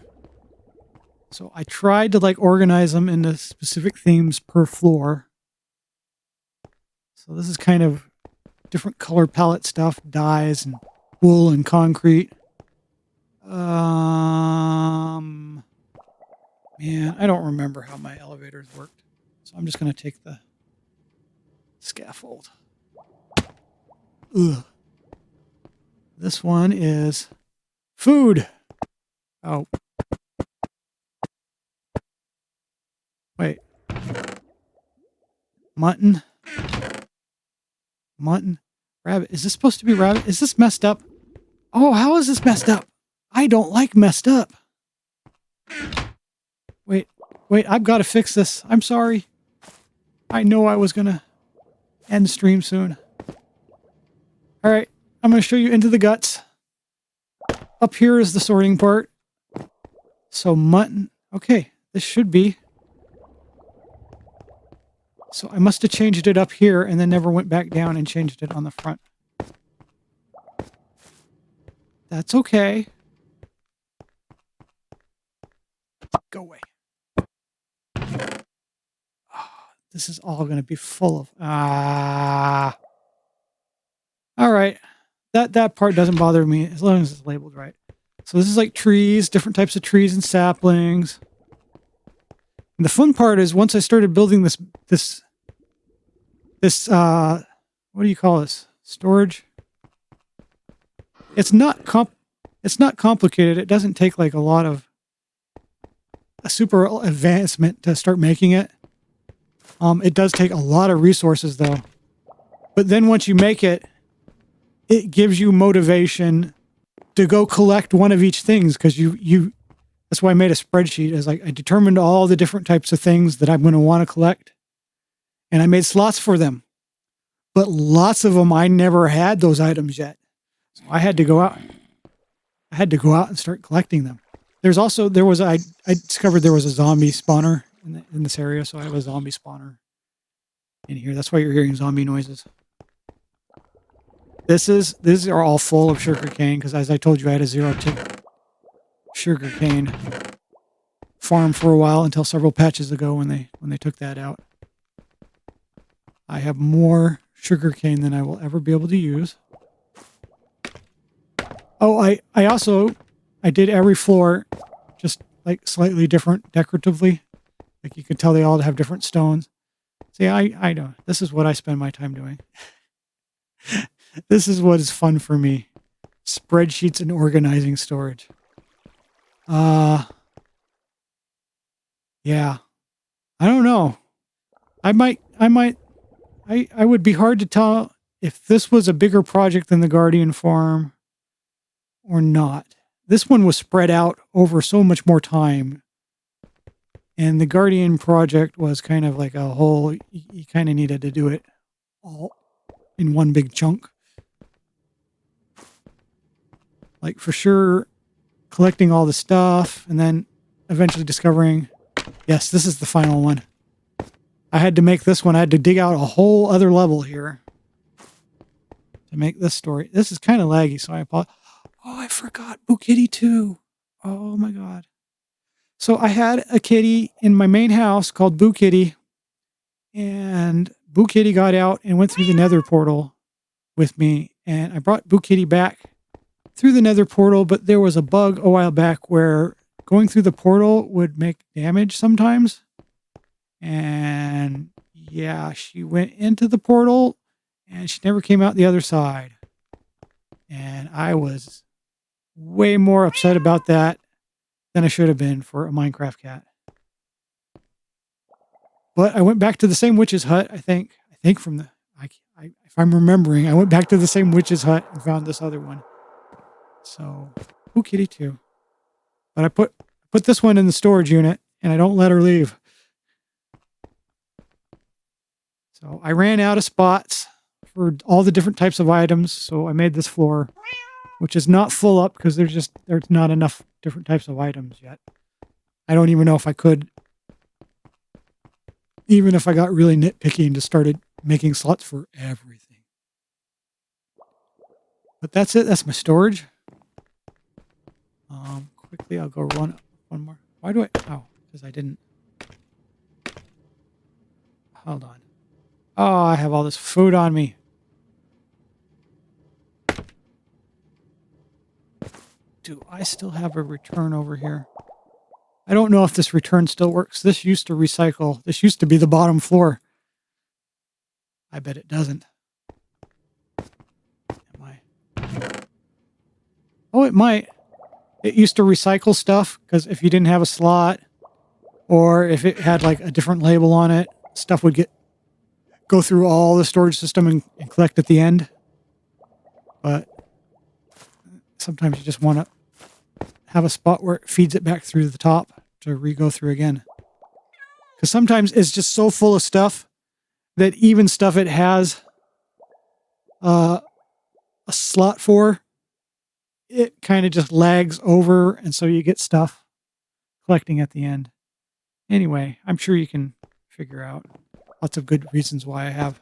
So I tried to like organize them into specific themes per floor. So this is kind of different color palette stuff, dyes and wool and concrete. Man, I don't remember how my elevators worked. So I'm just going to take the scaffold. Ugh. This one is food. Oh. Wait. Mutton. Mutton. Rabbit. Is this supposed to be rabbit? Is this messed up? Oh, how is this messed up? I don't like messed up. Wait, I've got to fix this. I'm sorry. I know I was going to end stream soon. All right, I'm going to show you into the guts. Up here is the sorting part. So mutton. Okay, this should be. So I must have changed it up here and then never went back down and changed it on the front. That's okay. Go away. Oh, this is all going to be full of... All right. That part doesn't bother me as long as it's labeled right. So this is like trees, different types of trees and saplings. And the fun part is once I started building this what do you call this? Storage? It's not complicated. It doesn't take like a lot of a super advancement to start making it. It does take a lot of resources though. But then once you make it, it gives you motivation to go collect one of each things because you that's why I made a spreadsheet. Is like I determined all the different types of things that I'm going to want to collect. And I made slots for them. But lots of them I never had those items yet. So I had to go out. I had to go out and start collecting them. I discovered there was a zombie spawner in this area, so I have a zombie spawner in here. That's why you're hearing zombie noises. These are all full of sugarcane because, as I told you, I had a zero-tick sugarcane farm for a while until several patches ago when they took that out. I have more sugarcane than I will ever be able to use. Oh, I did every floor just like slightly different decoratively. Like you could tell they all have different stones. See, I know. This is what I spend my time doing. This is what is fun for me. Spreadsheets and organizing storage. Yeah. I don't know. I would be hard to tell if this was a bigger project than the Guardian Farm or not. This one was spread out over so much more time. And the Guardian project was kind of like a whole, you kind of needed to do it all in one big chunk. Like for sure, collecting all the stuff and then eventually discovering, yes, this is the final one. I had to make this one. I had to dig out a whole other level here to make this story. This is kind of laggy, so I apologize. Oh, I forgot Boo Kitty too. Oh my God. So I had a kitty in my main house called Boo Kitty, and Boo Kitty got out and went through the nether portal with me, and I brought Boo Kitty back through the nether portal, but there was a bug a while back where going through the portal would make damage sometimes. And yeah, she went into the portal and she never came out the other side. And I was way more upset about that than I should have been for a Minecraft cat. But I went back to the same witch's hut, I think from the, if I'm remembering, I went back to the same witch's hut and found this other one. So, Boo Kitty too. But I put this one in the storage unit and I don't let her leave. So I ran out of spots for all the different types of items. So I made this floor, which is not full up because there's not enough different types of items yet. I don't even know if I could, even if I got really nitpicky and just started making slots for everything. But that's it. That's my storage. Quickly, I'll go run one more. Why do I? Oh, because I didn't. Hold on. Oh, I have all this food on me. Do I still have a return over here? I don't know if this return still works. This used to recycle. This used to be the bottom floor. I bet it doesn't. Am I? Oh, it might. It used to recycle stuff because if you didn't have a slot or if it had like a different label on it, stuff would get go through all the storage system and collect at the end. But sometimes you just want to have a spot where it feeds it back through the top to re-go through again. Because sometimes it's just so full of stuff that even stuff it has a slot for, it kind of just lags over, and so you get stuff collecting at the end. Anyway, I'm sure you can figure out lots of good reasons why I have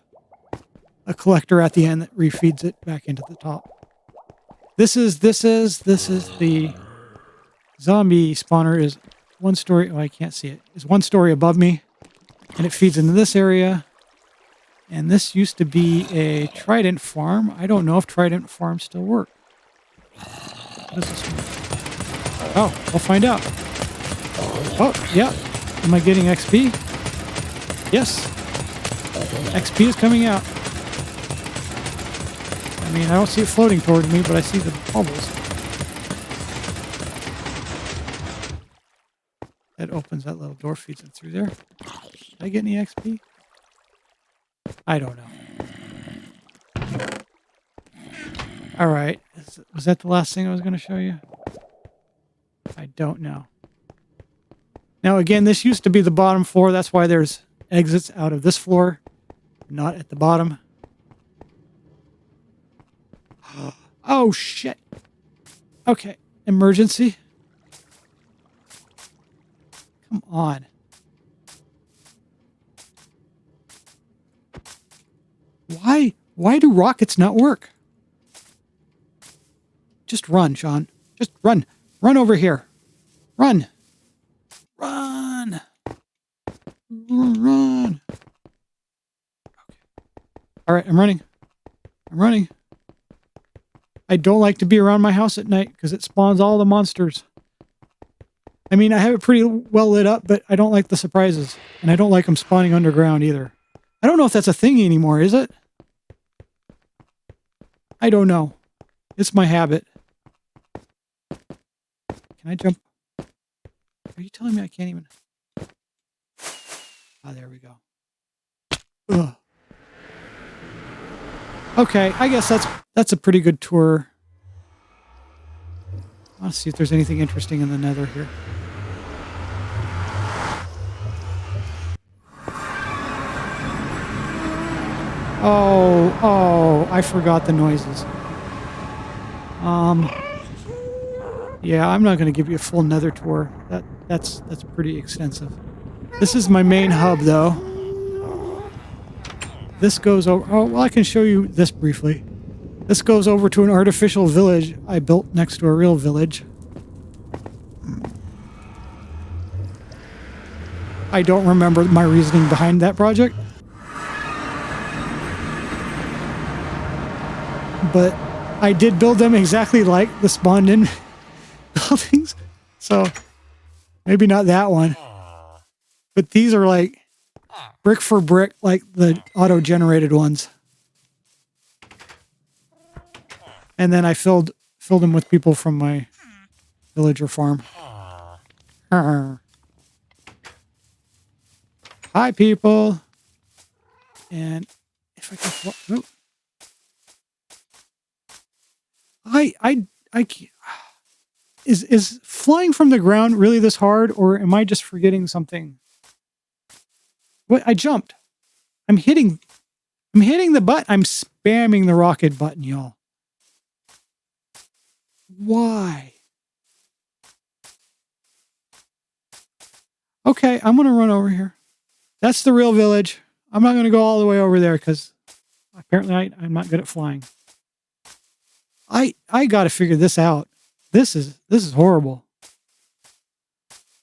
a collector at the end that refeeds it back into the top. This is the zombie spawner is one story. Oh, I can't see it. It's one story above me, and it feeds into this area. And this used to be a Trident farm. I don't know if Trident farms still work. What is this one? Oh, we'll find out. Oh, yeah. Am I getting XP? Yes. XP is coming out. I mean, I don't see it floating towards me, but I see the bubbles. That opens that little door, feeds it through there. Did I get any XP? I don't know. All right. Was that the last thing I was going to show you? I don't know. Now, again, this used to be the bottom floor. That's why there's exits out of this floor, not at the bottom. Oh, shit. Okay. Emergency. Come on. Why do rockets not work? Just run, Sean. Just run. Run over here. Run. Run. Run. Okay. All right, I'm running. I'm running. I don't like to be around my house at night because it spawns all the monsters. I mean, I have it pretty well lit up, but I don't like the surprises. And I don't like them spawning underground either. I don't know if that's a thing anymore, is it? I don't know. It's my habit. Can I jump? Are you telling me I can't even? Ah, there we go. Ugh. Okay, I guess that's a pretty good tour. Let's see if there's anything interesting in the nether here. Oh, I forgot the noises. Yeah, I'm not going to give you a full nether tour. That's pretty extensive. This is my main hub, though. This goes over... Oh, well, I can show you this briefly. This goes over to an artificial village I built next to a real village. I don't remember my reasoning behind that project. But I did build them exactly like the spawned-in buildings. So, maybe not that one. But these are like brick for brick, like the auto-generated ones. And then I filled them with people from my villager farm. Hi, people. And if I can... Oh. I can't... Is flying from the ground really this hard, or am I just forgetting something? What? I jumped. I'm hitting the button. I'm spamming the rocket button, y'all. Why? Okay, I'm going to run over here. That's the real village. I'm not going to go all the way over there because apparently I'm not good at flying. I got to figure this out. This is horrible.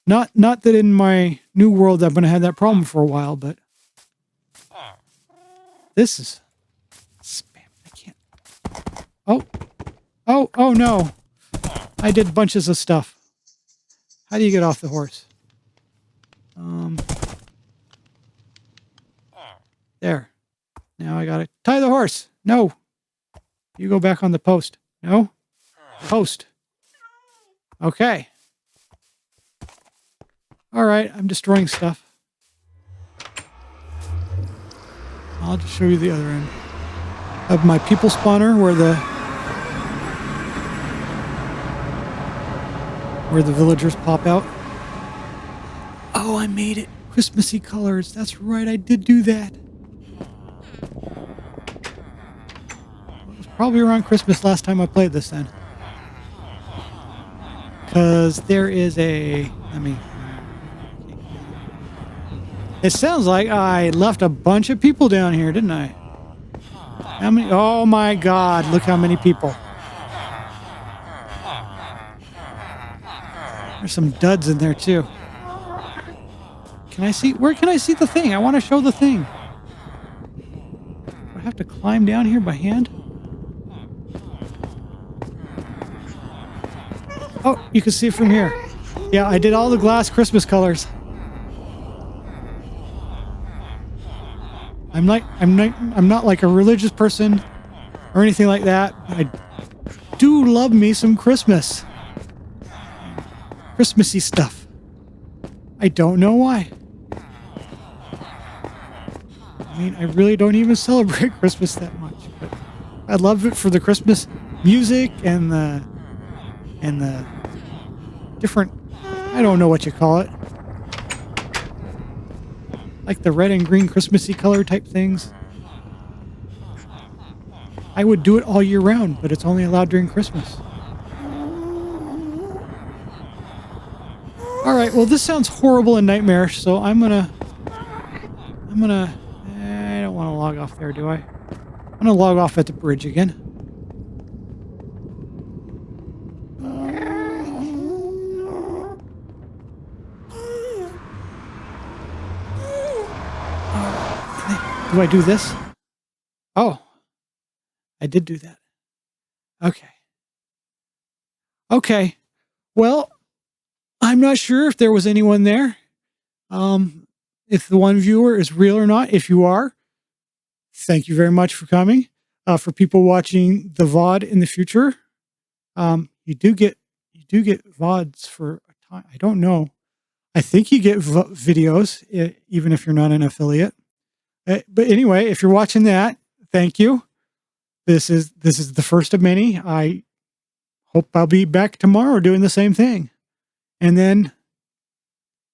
Not that in my new world I'm going to have that problem for a while, but this is spam. I can't. Oh no. I did bunches of stuff. How do you get off the horse? There. Now I got to tie the horse. No. You go back on the post. No? Post. Okay. All right, I'm destroying stuff. I'll just show you the other end of my people spawner where the villagers pop out. Oh, I made it Christmassy colors. That's right, I did do that. It was probably around Christmas last time I played this then. Because there is a... It sounds like I left a bunch of people down here, didn't I? How many? Oh my God, look how many people. There's some duds in there too. Can I see? Where can I see the thing? I want to show the thing. Do I have to climb down here by hand? Oh, you can see it from here. Yeah, I did all the glass Christmas colors. I'm not like a religious person or anything like that. I do love me some Christmas. Christmassy stuff. I don't know why. I mean, I really don't even celebrate Christmas that much, but I love it for the Christmas music and the different, I don't know what you call it. Like the red and green Christmassy color type things. I would do it all year round, but it's only allowed during Christmas. All right, well, this sounds horrible and nightmarish, so I don't want to log off there, do I? I'm going to log off at the bridge again. Do I do this? Oh, I did do that. Okay. Okay. Well, I'm not sure if there was anyone there. If the one viewer is real or not. If you are, thank you very much for coming. For people watching the VOD in the future, you do get VODs for a time. I don't know. I think you get videos even if you're not an affiliate. But anyway, if you're watching that, thank you. This is the first of many. I hope I'll be back tomorrow doing the same thing. And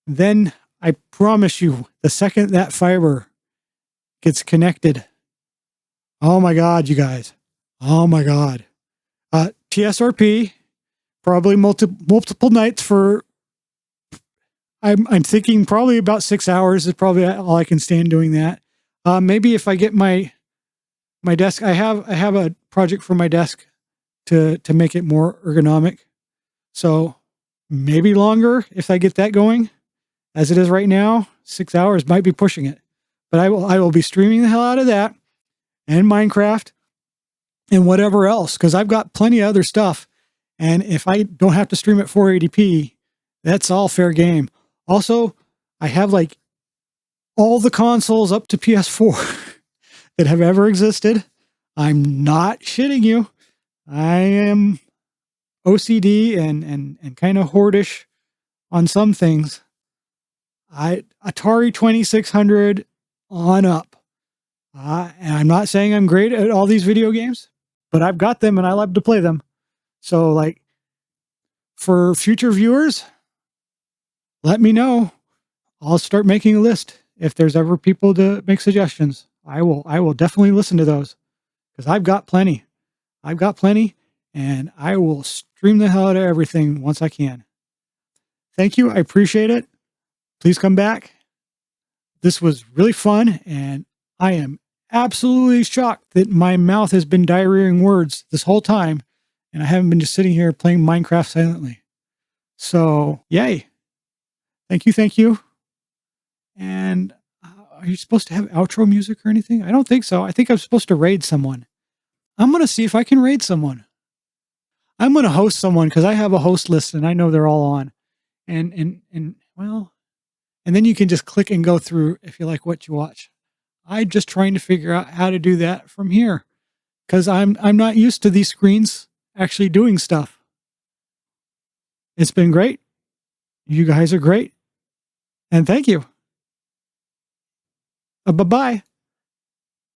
then I promise you, the second that fiber gets connected, oh my God, you guys. Oh my God. TSRP, probably multiple nights for, I'm thinking probably about 6 hours is probably all I can stand doing that. Maybe if I get my desk, I have a project for my desk to make it more ergonomic. So maybe longer if I get that going. As it is right now, 6 hours might be pushing it. But I will be streaming the hell out of that and Minecraft and whatever else, because I've got plenty of other stuff. And if I don't have to stream at 480p, that's all fair game. Also, I have like all the consoles up to PS4 that have ever existed. I'm not shitting you. I am OCD and kind of hoardish on some things. Atari 2600 on up. And I'm not saying I'm great at all these video games, but I've got them and I love to play them. So like for future viewers, let me know. I'll start making a list. If there's ever people to make suggestions, I will definitely listen to those because I've got plenty. And I will stream the hell out of everything once I can. Thank you. I appreciate it. Please come back. This was really fun, and I am absolutely shocked that my mouth has been diarrheaing words this whole time, and I haven't been just sitting here playing Minecraft silently. So, yay. Thank you. And are you supposed to have outro music or anything? I don't think so. I think I'm supposed to raid someone. I'm going to see if I can raid someone. I'm going to host someone because I have a host list and I know they're all on. And then you can just click and go through if you like what you watch. I'm just trying to figure out how to do that from here because I'm not used to these screens actually doing stuff. It's been great. You guys are great. And thank you. Bye-bye.